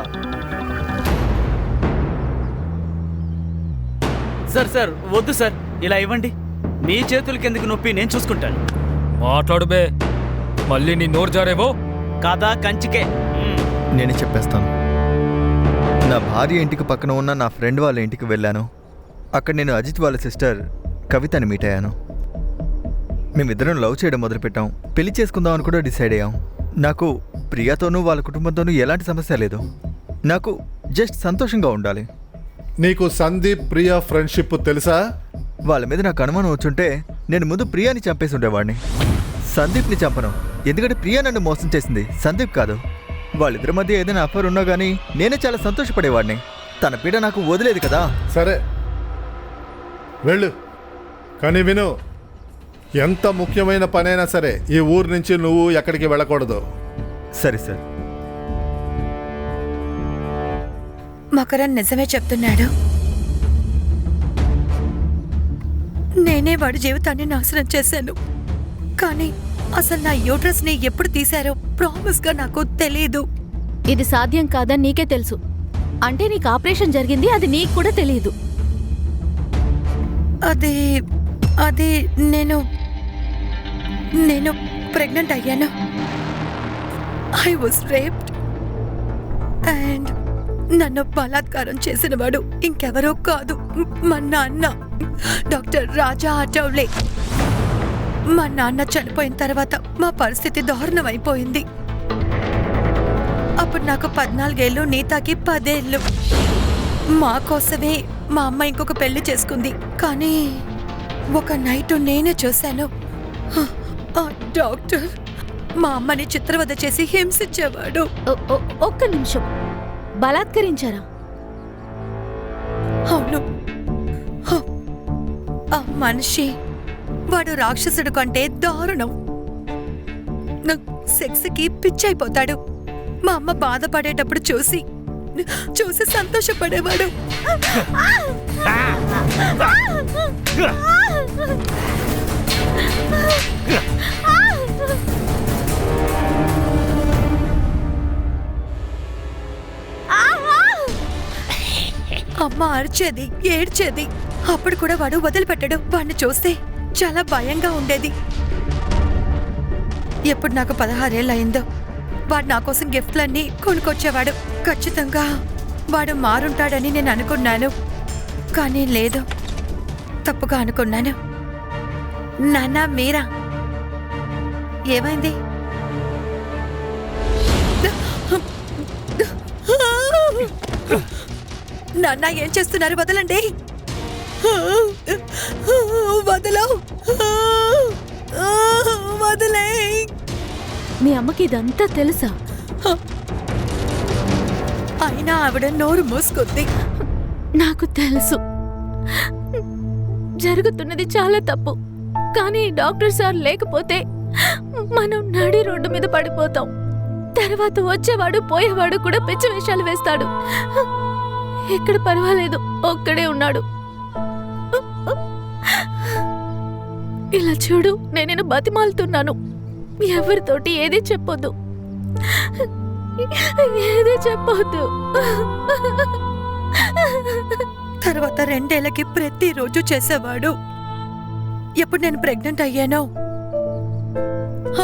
సార్ వద్దు సార్, ఇలా ఇవ్వండి. మీ చేతులకి ఎందుకు నొప్పి, నేను చూసుకుంటాను. మాట్లాడు బే, మళ్ళీ నీ నోరు జారేవో కాదా కంచికే. నేనే చెప్పేస్తాను. నా భార్య ఇంటికి పక్కన ఉన్న నా ఫ్రెండ్ వాళ్ళ ఇంటికి వెళ్ళాను. అక్కడ నేను అజిత్ వాళ్ళ సిస్టర్ కవితని మీట్ అయ్యాను. మేమిద్దరం లవ్ చేయడం మొదలుపెట్టాం. పెళ్లి చేసుకుందాం అని కూడా డిసైడ్ అయ్యాం. నాకు ప్రియాతోనూ వాళ్ళ కుటుంబంతోనూ ఎలాంటి సమస్య లేదు. నాకు జస్ట్ సంతోషంగా ఉండాలి. నీకు సందీప్ ప్రియా ఫ్రెండ్షిప్ తెలుసా? వాళ్ళ మీద నాకు అనుమానం వచ్చుంటే నేను ముందు ప్రియాని చంపేసి ఉండేవాడిని. సందీప్ని చంపను, ఎందుకంటే ప్రియా నన్ను మోసం చేసింది, సందీప్ కాదు. వాళ్ళిద్దరి మధ్య ఏదైనా అఫర్ ఉన్నా కానీ నేనే చాలా సంతోషపడేవాడిని. తన పీడ నాకు వదిలేదు కదా. సరే వెళ్ళు, కానీ విను, ఎంత ముఖ్యమైన పనైనా సరే ఈ ఊరు నుంచి నువ్వు ఎక్కడికి వెళ్ళకూడదు. సరే సార్. మకరన్ నిజమే చెప్తున్నాడు. నేనే వాడి జీవితాన్ని నాశనం చేశాను. కానీ అసలు నా యూట్రస్ ని ఎప్పుడు తీశారో ప్రామిస్ గా నాకు తెలీదు. ఇది సాధ్యం కాదని నీకే తెలుసు. అంటే నీకు ఆపరేషన్ జరిగింది, అది నీకు కూడా తెలియదు. అది నేను ప్రెగ్నెంట్ అయ్యాను. ఐ వాజ్ రేప్డ్ అండ్ నన్ను బలాత్కారం చేసినవాడు ఇంకెవరో కాదు, మా నాన్న, డాక్టర్ రాజా ఆటోలే. మా నాన్న చనిపోయిన తర్వాత మా పరిస్థితి దారుణం అయిపోయింది. అప్పుడు నాకు 14 ఏళ్ళు, నీతాకి 10 ఏళ్ళు. మా కోసమే మా అమ్మ ఇంకొక పెళ్లి చేసుకుంది. కానీ ఒక నైట్ నేనే చూశాను, ఆ డాక్టర్ మా అమ్మని చిత్రవద చేసి హింసించేవాడు. ఒక్క నిమిషం, బలాత్కరించారా? అవును. ఆ మనిషి, వాడు రాక్షసుడు కంటే దారుణం. సెక్స్కి పిచ్చైపోతాడు. మా అమ్మ బాధపడేటప్పుడు చూసి సంతోషపడేవాడు. అమ్మ అరిచేది, ఏడ్చేది. అప్పుడు కూడా వాడు వదిలిపెట్టడు. వాడిని చూస్తే చాలా భయంగా ఉండేది. ఎప్పుడు నాకు 16 ఏళ్ళు అయిందో వాడు నా కోసం గిఫ్ట్లన్నీ కొనుక్కొచ్చేవాడు. ఖచ్చితంగా వాడు మారుంటాడని నేను అనుకున్నాను, కానీ లేదు, తప్పుగా అనుకున్నాను. నాన్న, మీరా ఏమైంది? నాన్న, ఏం చేస్తున్నారు? వదలండి. వదలవు, వదలే. మీ అమ్మకి ఇదంతా తెలుసా? అయినా ఆవిడ నోరు మూసుకుంది. నాకు తెలుసు జరుగుతున్నది చాలా తప్పు, కానీ డాక్టర్ సార్ లేకపోతే మనం నడి రోడ్డు మీద పడిపోతాం. తర్వాత వచ్చేవాడు పోయేవాడు కూడా పిచ్చి వేషాలు వేస్తాడు. ఇక్కడ పర్వాలేదు, ఒక్కడే ఉన్నాడు. ఇలా చూడు, నేను బతిమాలుతున్నాను, ఎవరితోటి ఏది చెప్పొద్దు, ఏది చెప్పొద్దు. తర్వాత 2 ఏళ్లకి ప్రతిరోజు చేసేవాడు. ఎప్పుడు నేను ప్రెగ్నెంట్ అయ్యానో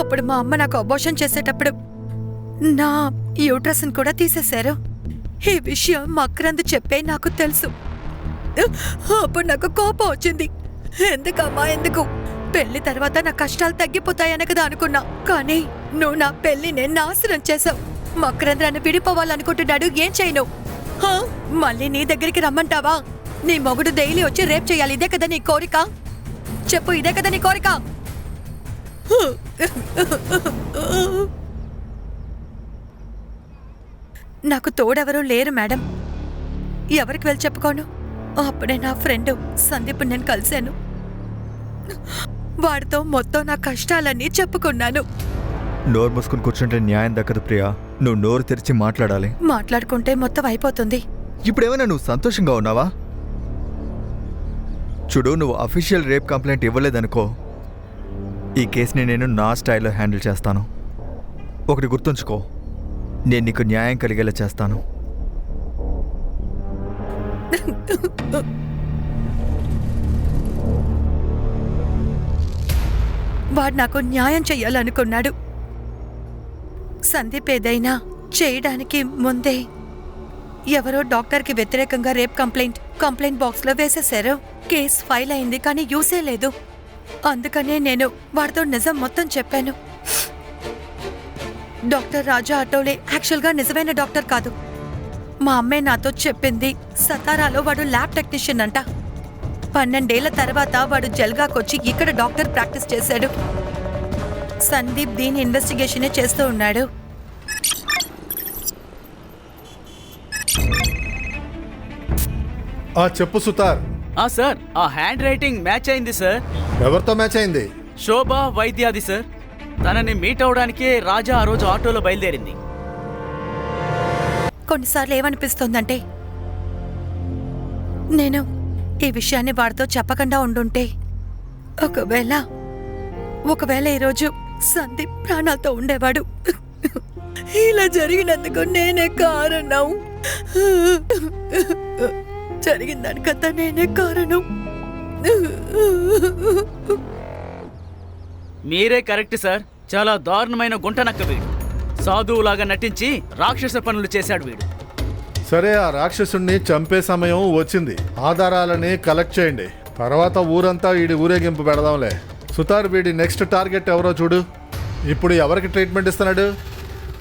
అప్పుడు మా అమ్మ నాకు అబార్షన్ చేసేటప్పుడు నా యూట్రస్ కూడా తీసేశారు. ఈ విషయం మక్రంద్ చెప్పే నాకు తెలుసు. అప్పుడు నాకు కోపం వచ్చింది. ఎందుకమ్మా, ఎందుకు? పెళ్లి తర్వాత నా కష్టాలు తగ్గిపోతాయని కదా అనుకున్నా, కానీ నువ్వు నా పెళ్లిని నాశనం చేసావు. మక్రంద్ నన్ను విడిపోవాలనుకుంటున్నాడు, ఏం చేయను? మళ్ళీ నీ దగ్గరికి రమ్మంటావా? నీ మొగుడు డైలీ వచ్చి రేప్ చేయాలి, ఇదే కదా నీ కోరిక? చెప్పు, ఇదే కదా నీ కోరిక? నాకు తోడెవరూ లేరు మేడం. ఎవరికి వెళ్ళి చెప్పుకోను? అప్పుడే నా ఫ్రెండ్ సందీప్ నేను కలిశాను. వాడితో మొత్తం నా కష్టాలన్నీ చెప్పుకున్నాను. నోరు మూసుకుని కూర్చుంటే న్యాయం దక్కదు ప్రియా. నువ్వు నోరు తెరిచి మాట్లాడాలి. మాట్లాడుకుంటే మొత్తం అయిపోతుంది. ఇప్పుడేమైనా నువ్వు సంతోషంగా ఉన్నావా? చూడు, నువ్వు అఫీషియల్ రేప్ కంప్లైంట్ ఇవ్వలేదనుకో, ఈ కేసుని నేను నా స్టైల్లో హ్యాండిల్ చేస్తాను. ఒకటి గుర్తుంచుకో, నేను నీకు న్యాయం కలిగేలా చేస్తాను. వాడు నాకు న్యాయం చెయ్యాలనుకున్నాడు. సందీప్ ఏదైనా చేయడానికి ముందే ఎవరో డాక్టర్కి వ్యతిరేకంగా రేప్ కంప్లైంట్ బాక్స్లో వేసేశారు. కేసు ఫైల్ అయింది, కానీ యూసే లేదు. అందుకనే నేను వాడితో నిజం మొత్తం చెప్పాను. డాక్టర్ రాజా అటోలే యాక్చువల్గా నిజమైన డాక్టర్ కాదు. మా అమ్మే నాతో చెప్పింది. సతారాలో వాడు ల్యాబ్ టెక్నీషియన్ అంట. 12 ఏళ్ల తర్వాత వాడు జల్గాకొచ్చి ఇక్కడ డాక్టర్ ప్రాక్టీస్ చేశాడు. సందీప్ దీని ఇన్వెస్టిగేషనే చేస్తూ ఉన్నాడు. చెప్పు సుతార్. సార్, ఆ హ్యాండ్ రైటింగ్ మ్యాచ్ అయింది సార్. ఎవరితో మ్యాచ్ అయింది? శోభా వైద్యాది సార్. తనని మీట్ అవడానికే రాజా ఆ రోజు ఆటోలో బయలుదేరింది. కొన్నిసార్లు ఏమనిపిస్తోందంటే, నేను ఈ విషయాన్ని వాడితో చెప్పకుండా ఉండుంటే, ఒకవేళ ఈరోజు సందీప్ ప్రాణాలతో ఉండేవాడు. ఇలా జరిగినందుకు నేనే కారణం. జరిగిన దానికంతా నేనే కారణం. మీరే కరెక్ట్ సార్. చాలా దారుణమైన గుంటనక్క వీడు. సాధువులాగా నటించి రాక్షస పనులు చేశాడు వీడు. సరే, ఆ రాక్షసుణ్ణి చంపే సమయం వచ్చింది. ఆధారాలని కలెక్ట్ చేయండి. తర్వాత ఊరంతా వీడి ఊరేగింపు పెడదాంలే. సుతార్, వీడి నెక్స్ట్ టార్గెట్ ఎవరో చూడు. ఇప్పుడు ఎవరికి ట్రీట్మెంట్ ఇస్తున్నాడు?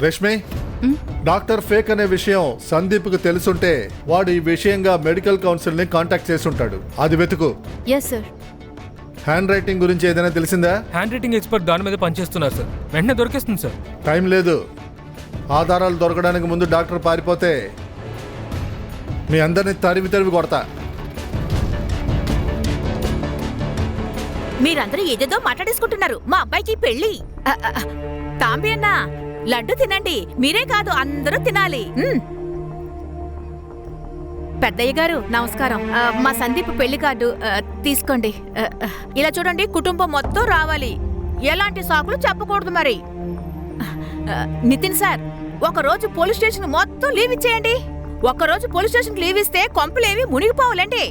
రష్మి, డాక్టర్ ఫేక్ అనే విషయం సందీప్కు తెలుసుంటే వాడు ఈ విషయంగా మెడికల్ కౌన్సిల్ని కాంటాక్ట్ చేసి ఉంటాడు. అది వెతుకు. Yes sir. హ్యాండ్ రైటింగ్ గురించి ఏదైనా తెలిసిందా? హ్యాండ్ రైటింగ్ ఎక్స్పర్ట్ దాని మీద పనిచేస్తున్నారు సార్. వెంటనే దొరికేస్తుంది సార్. టైం లేదు. ఆధారాలు దొరకడానికి ముందు డాక్టర్ పారిపోతే మీ అందరినీ తరివి కొడతా. మీరందరూ ఏదేదో మాట్లాడేసుకుంటున్నారు. మా అబ్బాయికి పెళ్లి. తాంబి అన్న లడ్డు తినండి, మీరే కాదు అందరూ తినాలి. పెద్దయ్య గారు నమస్కారం. మా సందీప్ పెళ్లి కార్డు తీసుకోండి. ఇలా చూడండి, కుటుంబం మొత్తం రావాలి, ఎలాంటి సాకులు చెప్పకూడదు. మరి నితిన్ సార్, ఒకరోజు పోలీస్ స్టేషన్ మొత్తం లీవ్ ఇచ్చేయండి. ఒక్కరోజు పోలీస్ స్టేషన్ లీవ్ ఇస్తే కొంపలేవి మునిగిపోవాలండి.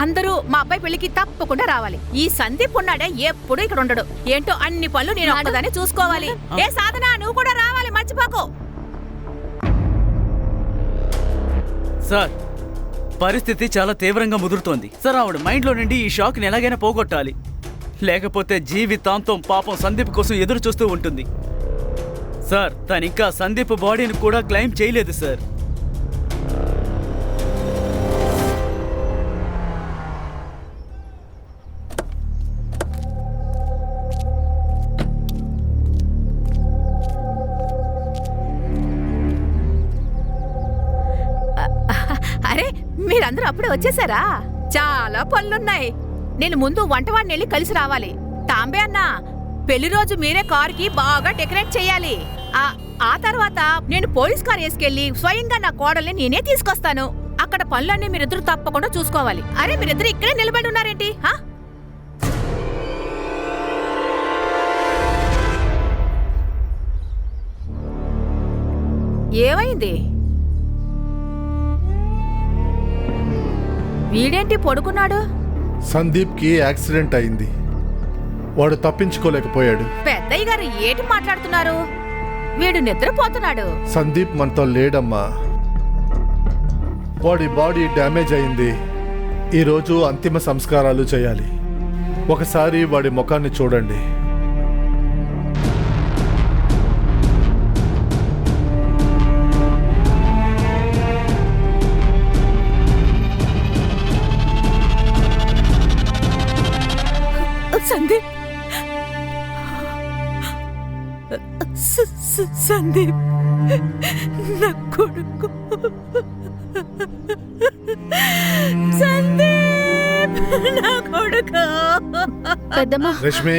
అందరూ మా అబ్బాయి పెళ్లికి తప్పకుండా రావాలి. ఈ సందీప్ ఉన్నాడే ఎప్పుడు ఇక్కడ ఉండడు. ఏంటో అన్ని పనులు నేను ఒక్కదాన్ని చూసుకోవాలి. ఏ సాధన, నువ్వు కూడా రావాలి, మర్చిపోకు. సార్, పరిస్థితి చాలా తీవ్రంగా ముదురుతోంది సార్. ఆవిడ మైండ్లో నుండి ఈ షాక్ని ఎలాగైనా పోగొట్టాలి, లేకపోతే జీవితాంతం పాపం సందీప్ కోసం ఎదురు చూస్తూ ఉంటుంది. సార్, తనింకా సందీప్ బాడీని కూడా క్లెయిమ్ చేయలేదు సార్. అరే, మీరందరూ అప్పుడే వచ్చేసారా? చాలా పనులున్నాయి. నేను ముందు వంటవాడిని వెళ్ళి కలిసి రావాలి. తాంబే అన్న, పెళ్లి రోజు మీరే కారుకి బాగా డెకరేట్ చేయాలి. ఆ తర్వాత నేను పోలీస్ కార్ వేసుకెళ్లి స్వయంగా నా కోడల్ని నేనే తీసుకొస్తాను. అక్కడ పనులన్నీ మీరిద్దరు తప్పకుండా చూసుకోవాలి. అరే, మీరిద్దరు ఇక్కడే నిలబడి ఉన్నారేంటి? ఏమైంది? వీడేంటి పడుకున్నాడు? సందీప్కి యాక్సిడెంట్ అయింది, వాడు తప్పించుకోలేకపోయాడు. పెద్దయ్య గారు ఏంటి మాట్లాడుతున్నారు? వీడు నిద్రపోతున్నాడు. సందీప్ మనతో లేడమ్మా, వాడి బాడీ డ్యామేజ్ అయింది. ఈరోజు అంతిమ సంస్కారాలు చేయాలి. ఒకసారి వాడి ముఖాన్ని చూడండి. సందీప్, సందీప్ నా కొడుకు. సందీప్ నా కొడుకు. పెద్దమ్మ, రష్మి,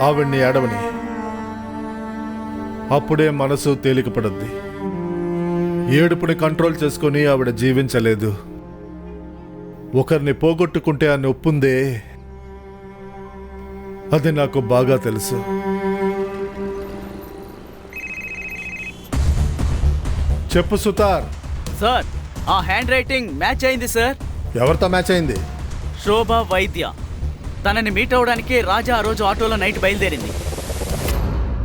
ఆవిడ్ని ఏడవని, అప్పుడే మనసు తేలికపడుద్ది. ఏడుపుని కంట్రోల్ చేసుకొని ఆవిడ జీవించలేదు. ఒకరిని పోగొట్టుకుంటే ఆ నొప్పుందే, అది నాకు బాగా తెలుసు. చెప్పు సుతార్. సార్, ఆ హ్యాండ్ రైటింగ్ మ్యాచ్ అయింది సార్. ఎవరితో మ్యాచ్ అయింది? శోభా వైద్య. తనని మీట్ అవడానికి రాజా ఆ రోజు ఆటోలో నైట్ బయలుదేరింది.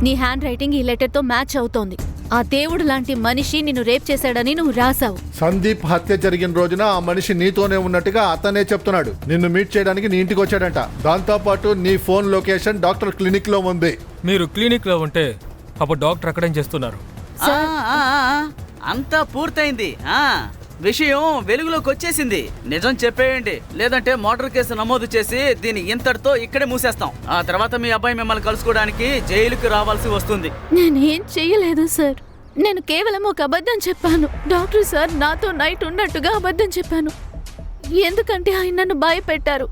నీ హ్యాండ్ రైటింగ్ ఈ లెటర్తో మ్యాచ్ అవుతోంది. ఆ దేవుడు లాంటి మనిషి నిన్ను రేప్ చేశాడని నువ్వు రాసావు. సందీప్ హత్య జరిగిన రోజున ఆ మనిషి నీతోనే ఉన్నట్టుగా అతనే చెప్తున్నాడు. నిన్ను మీట్ చేయడానికి నీ ఇంటికి వచ్చాడంట. దాంతో పాటు నీ ఫోన్ లొకేషన్ డాక్టర్ క్లినిక్ లో ఉంది. మీరు క్లినిక్ లో ఉంటే అప్పుడు డాక్టర్ అక్కడేం చేస్తున్నారు? అంతా పూర్తయింది. విషయం వెలుగులోకి వచ్చేసింది. నిజం చెప్పేయండి, లేదంటే మర్డర్ కేసు నమోదు చేసి దీన్ని ఇంతటితో ఇక్కడే మూసేస్తాం. ఆ తర్వాత మీ అబ్బాయి మిమ్మల్ని కలుసుకోవడానికి జైలుకి రావాల్సి వస్తుంది. నేనేం చెయ్యలేదు సార్. నేను కేవలం ఒక అబద్ధం చెప్పాను. డాక్టర్ సార్ నాతో నైట్ ఉన్నట్టుగా అబద్ధం చెప్పాను. ఎందుకంటే ఆయన నన్ను భయపెట్టారు,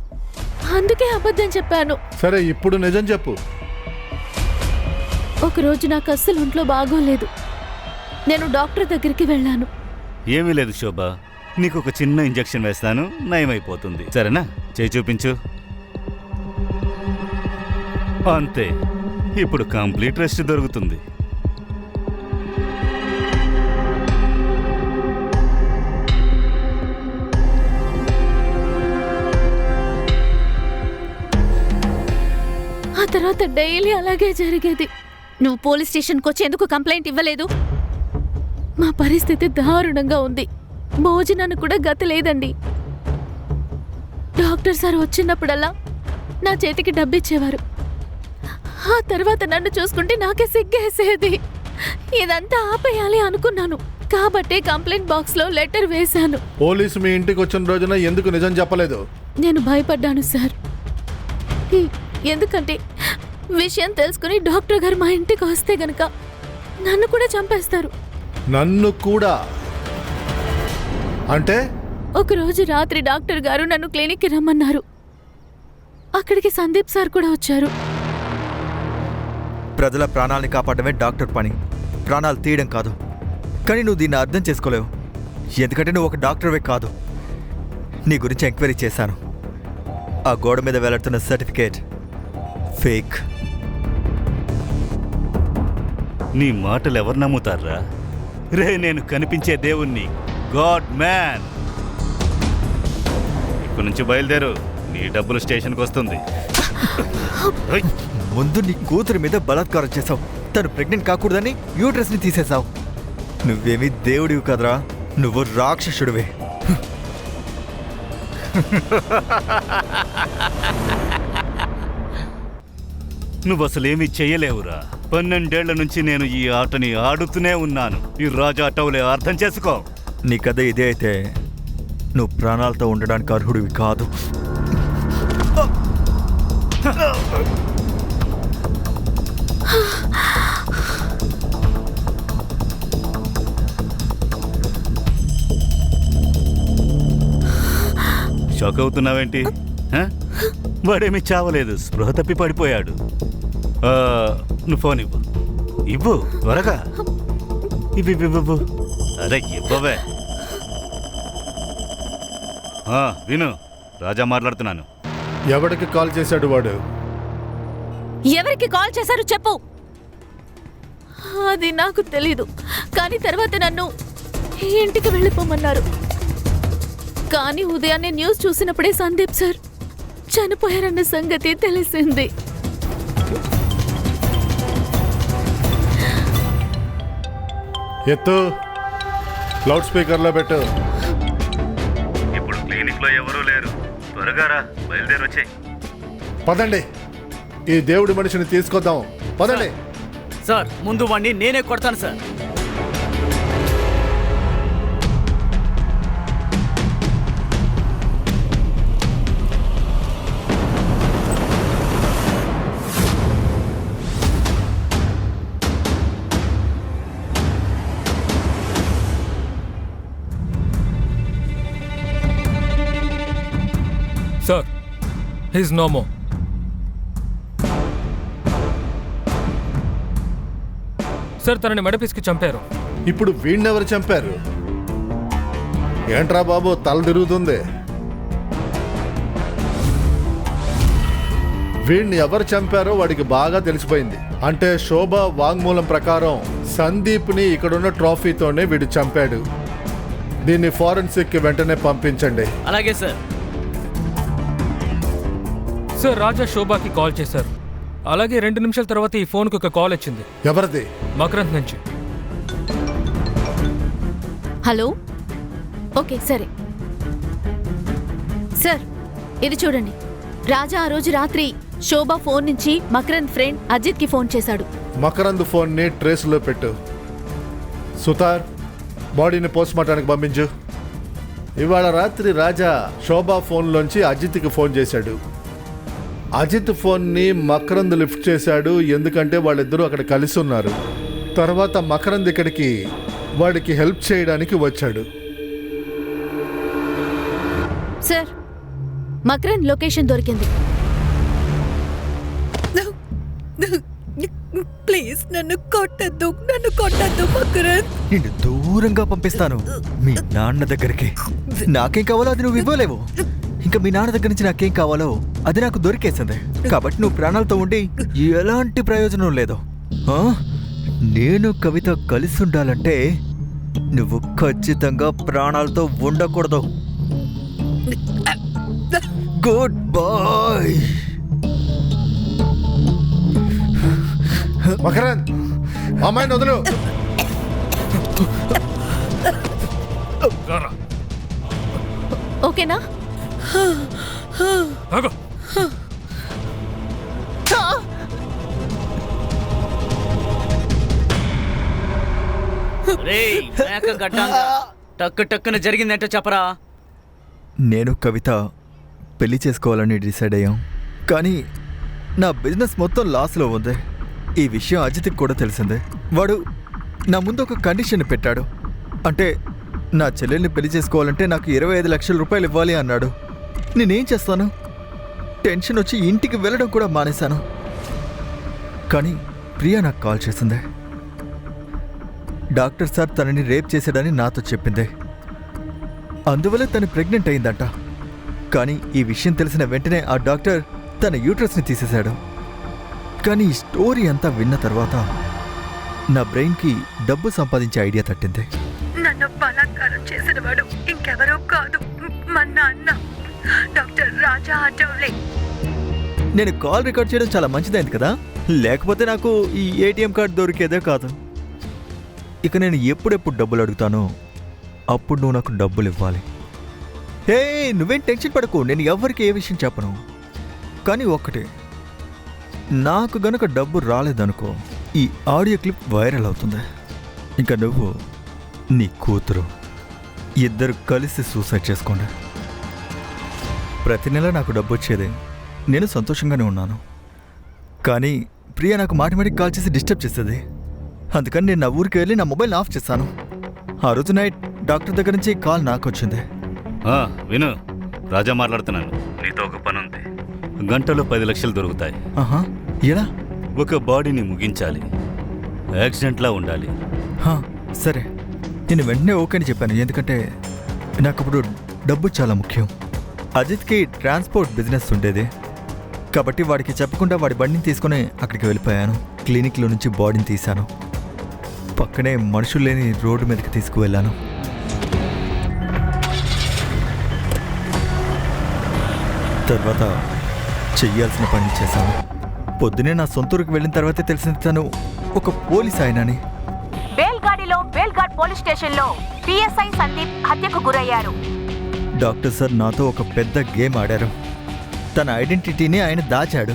అందుకే అబద్ధం చెప్పాను. సరే, ఇప్పుడు నిజం చెప్పు. ఒకరోజు నాకు అస్సలు ఒంట్లో బాగోలేదు. నేను డాక్టర్ దగ్గరికి వెళ్ళాను. ఏమీ లేదు శోభ, నీకు ఒక చిన్న ఇంజెక్షన్ వేస్తాను, నయమైపోతుంది. సరేనా? చేయి చూపించు. అంతే, ఇప్పుడు కంప్లీట్ రెస్ట్ దొరుకుతుంది. ఆ తర్వాత డైలీ అలాగే జరిగేది. నువ్వు పోలీస్ స్టేషన్కి వచ్చి ఎందుకు కంప్లైంట్ ఇవ్వలేదు? మా పరిస్థితి దారుణంగా ఉంది. భోజనానికి కూడా గతి లేదండి. డాక్టర్ సార్ వచ్చినప్పుడల్లా నా చేతికి డబ్బిచ్చేవారు. ఆ తర్వాత నన్ను చూసుకుంటే నాకే సిగ్గేసేది. ఇదంతా ఆపేయాలి అనుకున్నాను, కాబట్టే కంప్లైంట్ బాక్స్లో లెటర్ వేశాను. పోలీసు మీ ఇంటికి వచ్చిన రోజున ఎందుకు నిజం చెప్పలేదు? నేను భయపడ్డాను సార్. ఎందుకంటే విషయం తెలుసుకుని డాక్టర్ గారు మా ఇంటికి వస్తే గనక నన్ను కూడా చంపేస్తారు. నన్ను కూడా అంటే? ఒకరోజు రాత్రి డాక్టర్ గారు నన్ను క్లినిక్కి రమ్మన్నారు. అక్కడికి సందీప్ సార్ కూడా వచ్చారు. ప్రజల ప్రాణాలని కాపాడమే డాక్టర్ పని, ప్రాణాలు తీయడం కాదు. కానీ నువ్వు దీన్ని అర్థం చేసుకోలేవు, ఎందుకంటే నువ్వు ఒక డాక్టర్వే కాదు. నీ గురించి ఎంక్వైరీ చేశాను. ఆ గోడ మీద వెళ్తున్న సర్టిఫికేట్ ఫేక్. నీ మాటలు ఎవరు నమ్ముతారా? రే, నేను కనిపించే దేవుణ్ణి, గాడ్ మ్యాన్. ఇక్కడి నుంచి బయలుదేరు, నీ డబ్బులు స్టేషన్కి వస్తుంది. ముందు నీ కూతురు మీద బలాత్కారం చేసావు, తను ప్రెగ్నెంట్ కాకూడదని యూట్రస్ని తీసేశావు. నువ్వేమీ దేవుడివి కదరా, నువ్వు రాక్షసుడివే. నువ్వు అసలేమీ చెయ్యలేవురా. 12 ఏళ్ల నుంచి నేను ఈ ఆటని ఆడుతూనే ఉన్నాను. ఈ రాజా అటౌలే, అర్థం చేసుకో. నీ కథ ఇదే అయితే నువ్వు ప్రాణాలతో ఉండడానికి అర్హుడివి కాదు. షాక్ అవుతున్నావేంటి? వాడేమీ చావలేదు, స్పృహ తప్పి పడిపోయాడు. నువ్వు ఫోన్ ఇవ్వు, ఇవ్వు త్వరగా. ఇవ్వు. అరే ఇవ్వవే. విను, రాజా మాట్లాడుతున్నాను. ఎవరికి కాల్ చేశాడు వాడు? ఎవరికి కాల్ చేశారు చెప్పు. అది నాకు తెలీదు, కానీ తర్వాత నన్ను ఇంటికి వెళ్ళిపోమన్నారు. కానీ ఉదయాన్నే న్యూస్ చూసినప్పుడే సందీప్ సార్ చనిపోయారన్న సంగతి తెలిసింది. ఎత్తు, లౌడ్ స్పీకర్లో పెట్టు. ఇప్పుడు క్లినిక్లో ఎవరూ లేరు, త్వరగా రా, బయలుదేరి వచ్చాయి. పదండి, ఈ దేవుడి మనిషిని తీసుకొద్దాం. పదండి. సార్, ముందు వాడిని నేనే కొడతాను sir. Sir, he's no more. Sir, తనని మెడపీస్కి చంపారు. ఇప్పుడు వీణ్ణెవరు చంపారు? ఏంట్రా బాబు, తల తిరుగుతుంది. వీణ్ణి ఎవరు చంపారో వాడికి బాగా తెలిసిపోయింది. అంటే శోభ వాంగ్మూలం ప్రకారం సందీప్ని ఇక్కడున్న ట్రాఫీతోనే వీడు చంపాడు. దీన్ని ఫారెన్సిక్ వెంటనే పంపించండి. అలాగే సార్. సార్, రాజా శోభాకి కాల్ చేశారు. అలాగే 2 నిమిషాల తర్వాత ఈ ఫోన్కి ఒక కాల్ వచ్చింది. ఎవరిది? మకరంద్ నుంచి. హలో, ఓకే సరే సార్. ఇది చూడండి, రాజా ఆ రోజు రాత్రి శోభా ఫోన్ నుంచి మకరంద్ ఫ్రెండ్ అజిత్కి ఫోన్ చేశాడు. మకరంద్ ఫోన్ని ట్రేస్లో పెట్టు. సుతార్, బాడీని పోస్ట్మార్టానికి పంపించు. ఇవాళ రాత్రి రాజా శోభా ఫోన్లోంచి అజిత్కి ఫోన్ చేశాడు. అజిత్ ఫోన్ని మకరంద్ లిఫ్ట్ చేశాడు, ఎందుకంటే వాళ్ళిద్దరూ అక్కడ కలిసి ఉన్నారు. తర్వాత మకరంద్ ఇక్కడికి వాడికి హెల్ప్ చేయడానికి వచ్చాడు. సార్, మకరంద్ లొకేషన్ దొరికింది. ప్లీజ్ నన్ను కొట్టద్దు మకరంద్. నిన్ను దూరంగా పంపిస్తాను మీ నాన్న దగ్గరికి. నాకేం కావాలో అది నువ్వు ఇవ్వలేవు. ఇంకా మీ నాన్న దగ్గర నుంచి నాకేం కావాలో అది నాకు దొరికేసింది. కాబట్టి నువ్వు ప్రాణాలతో ఉండి ఎలాంటి ప్రయోజనం లేదు. నేను కవిత కలిసి ఉండాలంటే నువ్వు ఖచ్చితంగా ప్రాణాలతో ఉండకూడదు. Good bye. మకరంద్, అమ్మాయిని వదులు. ఓకేనా? ఆగు. రేయ్, మేక గడ్డంగా టక్కున జరిగిందంటే చెప్పరా. నేను కవిత పెళ్లి చేసుకోవాలని డిసైడ్ అయ్యాం. కానీ నా బిజినెస్ మొత్తం లాస్లో ఉంది. ఈ విషయం అజిత్కి కూడా తెలిసిందే. వాడు నా ముందు ఒక కండిషన్ పెట్టాడు. అంటే నా చెల్లెల్ని పెళ్లి చేసుకోవాలంటే నాకు 25 లక్షల రూపాయలు ఇవ్వాలి అన్నాడు. నేనేం చేస్తాను? టెన్షన్ వచ్చి ఇంటికి వెళ్ళడం కూడా మానేశాను. కానీ ప్రియా నాకు కాల్ చేసింది. డాక్టర్ సార్ తనని రేప్ చేశాడని నాతో చెప్పింది. అందువల్ల తను ప్రెగ్నెంట్ అయిందంట. కానీ ఈ విషయం తెలిసిన వెంటనే ఆ డాక్టర్ తన యూట్రస్ని తీసేశాడు. కానీ ఈ స్టోరీ అంతా విన్న తర్వాత నా బ్రెయిన్కి డబ్బు సంపాదించే ఐడియా తట్టింది. నన్ను బలాత్కారం చేసినవాడు ఇంకెవరో కాదు, మా నాన్న డాక్టర్ రాజా అటోలే. నేను కాల్ రికార్డ్ చేయడం చాలా మంచిదైంది కదా, లేకపోతే నాకు ఈ ఏటీఎం కార్డు దొరికేదే కాదు. ఇక నేను ఎప్పుడెప్పుడు డబ్బులు అడుగుతానో అప్పుడు నువ్వు నాకు డబ్బులు ఇవ్వాలి. హే, నువ్వేం టెన్షన్ పడకు, నేను ఎవరికి ఏ విషయం చెప్పను. కానీ ఒక్కటే, నాకు గనుక డబ్బు రాలేదనుకో ఈ ఆడియో క్లిప్ వైరల్ అవుతుంది. ఇంకా నువ్వు నీ కూతురు ఇద్దరు కలిసి సూసైడ్ చేసుకోండి. ప్రతి నెల నాకు డబ్బు వచ్చేది, నేను సంతోషంగానే ఉన్నాను. కానీ ప్రియ నాకు మాటిమాటికి కాల్ చేసి డిస్టర్బ్ చేసేది. అందుకని నేను నా ఊరికి వెళ్ళి నా మొబైల్ ఆఫ్ చేశాను. ఆ రోజు నైట్ డాక్టర్ దగ్గర నుంచి కాల్ నాకు వచ్చింది. విను, రాజా మాట్లాడుతున్నాను. నీతో ఒక పని ఉంది. గంటలో 10 లక్షలు దొరుకుతాయి. ఆహా, ఎలా? ఒక బాడీని ముగించాలి, యాక్సిడెంట్లా ఉండాలి. సరే, నేను వెంటనే ఓకే అని చెప్పాను. ఎందుకంటే నాకు ఇప్పుడు డబ్బు చాలా ముఖ్యం. అజిత్కి ట్రాన్స్పోర్ట్ బిజినెస్ ఉండేది కాబట్టి వాడికి చెప్పకుండా వాడి బండిని తీసుకుని అక్కడికి వెళ్ళిపోయాను. క్లినిక్లో నుంచి బాడీని తీశాను, పక్కనే మనుషులు లేని రోడ్డు మీదకి తీసుకువెళ్ళాను. తర్వాత చెయ్యాల్సిన పని చేశాను. పొద్దునే నా సొంతూరుకు వెళ్ళిన తర్వాతే తెలిసింది తను ఒక పోలీస్ ఆయనని. బేల్గాడిలో బేల్గాడ్ పోలీస్ స్టేషన్లో పిఎస్ఐ సందీప్ హత్యకు గురయ్యారు. డాక్టర్ సార్ నాతో ఒక పెద్ద గేమ్ ఆడారు. తన ఐడెంటిటీని ఆయన దాచాడు.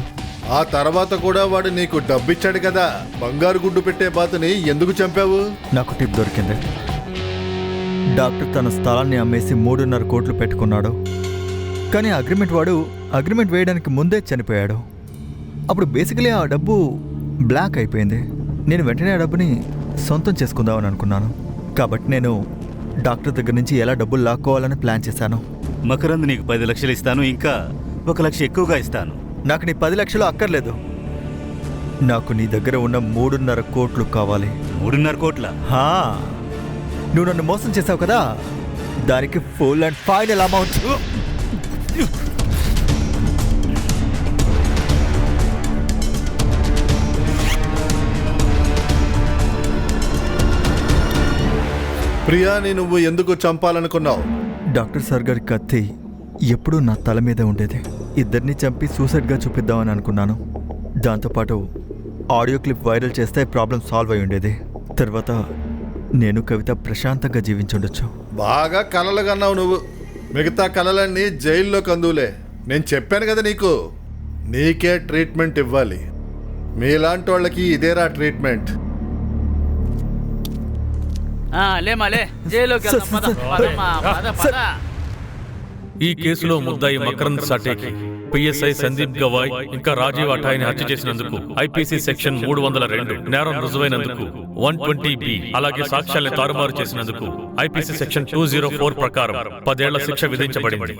ఆ తర్వాత కూడా వాడు నీకు డబ్బిచ్చాడు కదా, బంగారు గుడ్డు పెట్టే బాతుని ఎందుకు చంపావు? నాకు టిప్ దొరికింది. డాక్టర్ తన స్థలాన్ని అమ్మేసి 3.5 కోట్లు పెట్టుకున్నాడు. కానీ అగ్రిమెంట్ వేయడానికి ముందే చనిపోయాడు. అప్పుడు బేసికలీ ఆ డబ్బు బ్లాక్ అయిపోయింది. నేను వెంటనే ఆ డబ్బుని సొంతం చేసుకుందామని అనుకున్నాను. కాబట్టి నేను డాక్టర్ దగ్గర నుంచి ఎలా డబ్బులు లాక్కోవాలని ప్లాన్ చేశాను. మకరంద్ నీకు 10 లక్షలు ఇస్తాను, ఇంకా 1 లక్ష ఎక్కువగా ఇస్తాను. నాకు నీ 10 లక్షలు అక్కర్లేదు. నాకు నీ దగ్గర ఉన్న 3.5 కోట్లు కావాలి. 3.5 కోట్ల? నువ్వు నన్ను మోసం చేసావు కదా, దానికి ఫుల్ అండ్ ఫైనల్ అమౌంట్. ప్రియాని నువ్వు ఎందుకు చంపాలనుకున్నావు? డాక్టర్ సార్ గారి కత్తి ఎప్పుడూ నా తల మీద ఉండేది. ఇద్దరిని చంపి సూసైడ్గా చూపిద్దామని అనుకున్నాను. దాంతోపాటు ఆడియో క్లిప్ వైరల్ చేస్తే ప్రాబ్లం సాల్వ్ అయి ఉండేది. తర్వాత నేను కవిత ప్రశాంతంగా జీవించుండొచ్చు. బాగా కలలు కన్నావు నువ్వు. మిగతా కలలన్నీ జైల్లో కందులే. నేను చెప్పాను కదా నీకు, నీకే ట్రీట్మెంట్ ఇవ్వాలి. మీలాంటి వాళ్ళకి ఇదేరా ట్రీట్మెంట్. లేమాలే, జైల్లోకి వెళ్దాం, పద, పదమ్మా, పద, పద. ఈ కేసులో ముద్దాయి మకరంద్ సాటేకి పిఎస్ఐ సందీప్ గవాయ్ ఇంకా రాజీవ్ అఠాయిని హత్య చేసినందుకు ఐపీసీ సెక్షన్ 302 నేరం రుజువైనందుకు 120B, అలాగే సాక్ష్యాల్ని తారుమారు చేసినందుకు ఐపీసీ సెక్షన్ 204 ప్రకారం 10 ఏళ్ల శిక్ష విధించబడింది.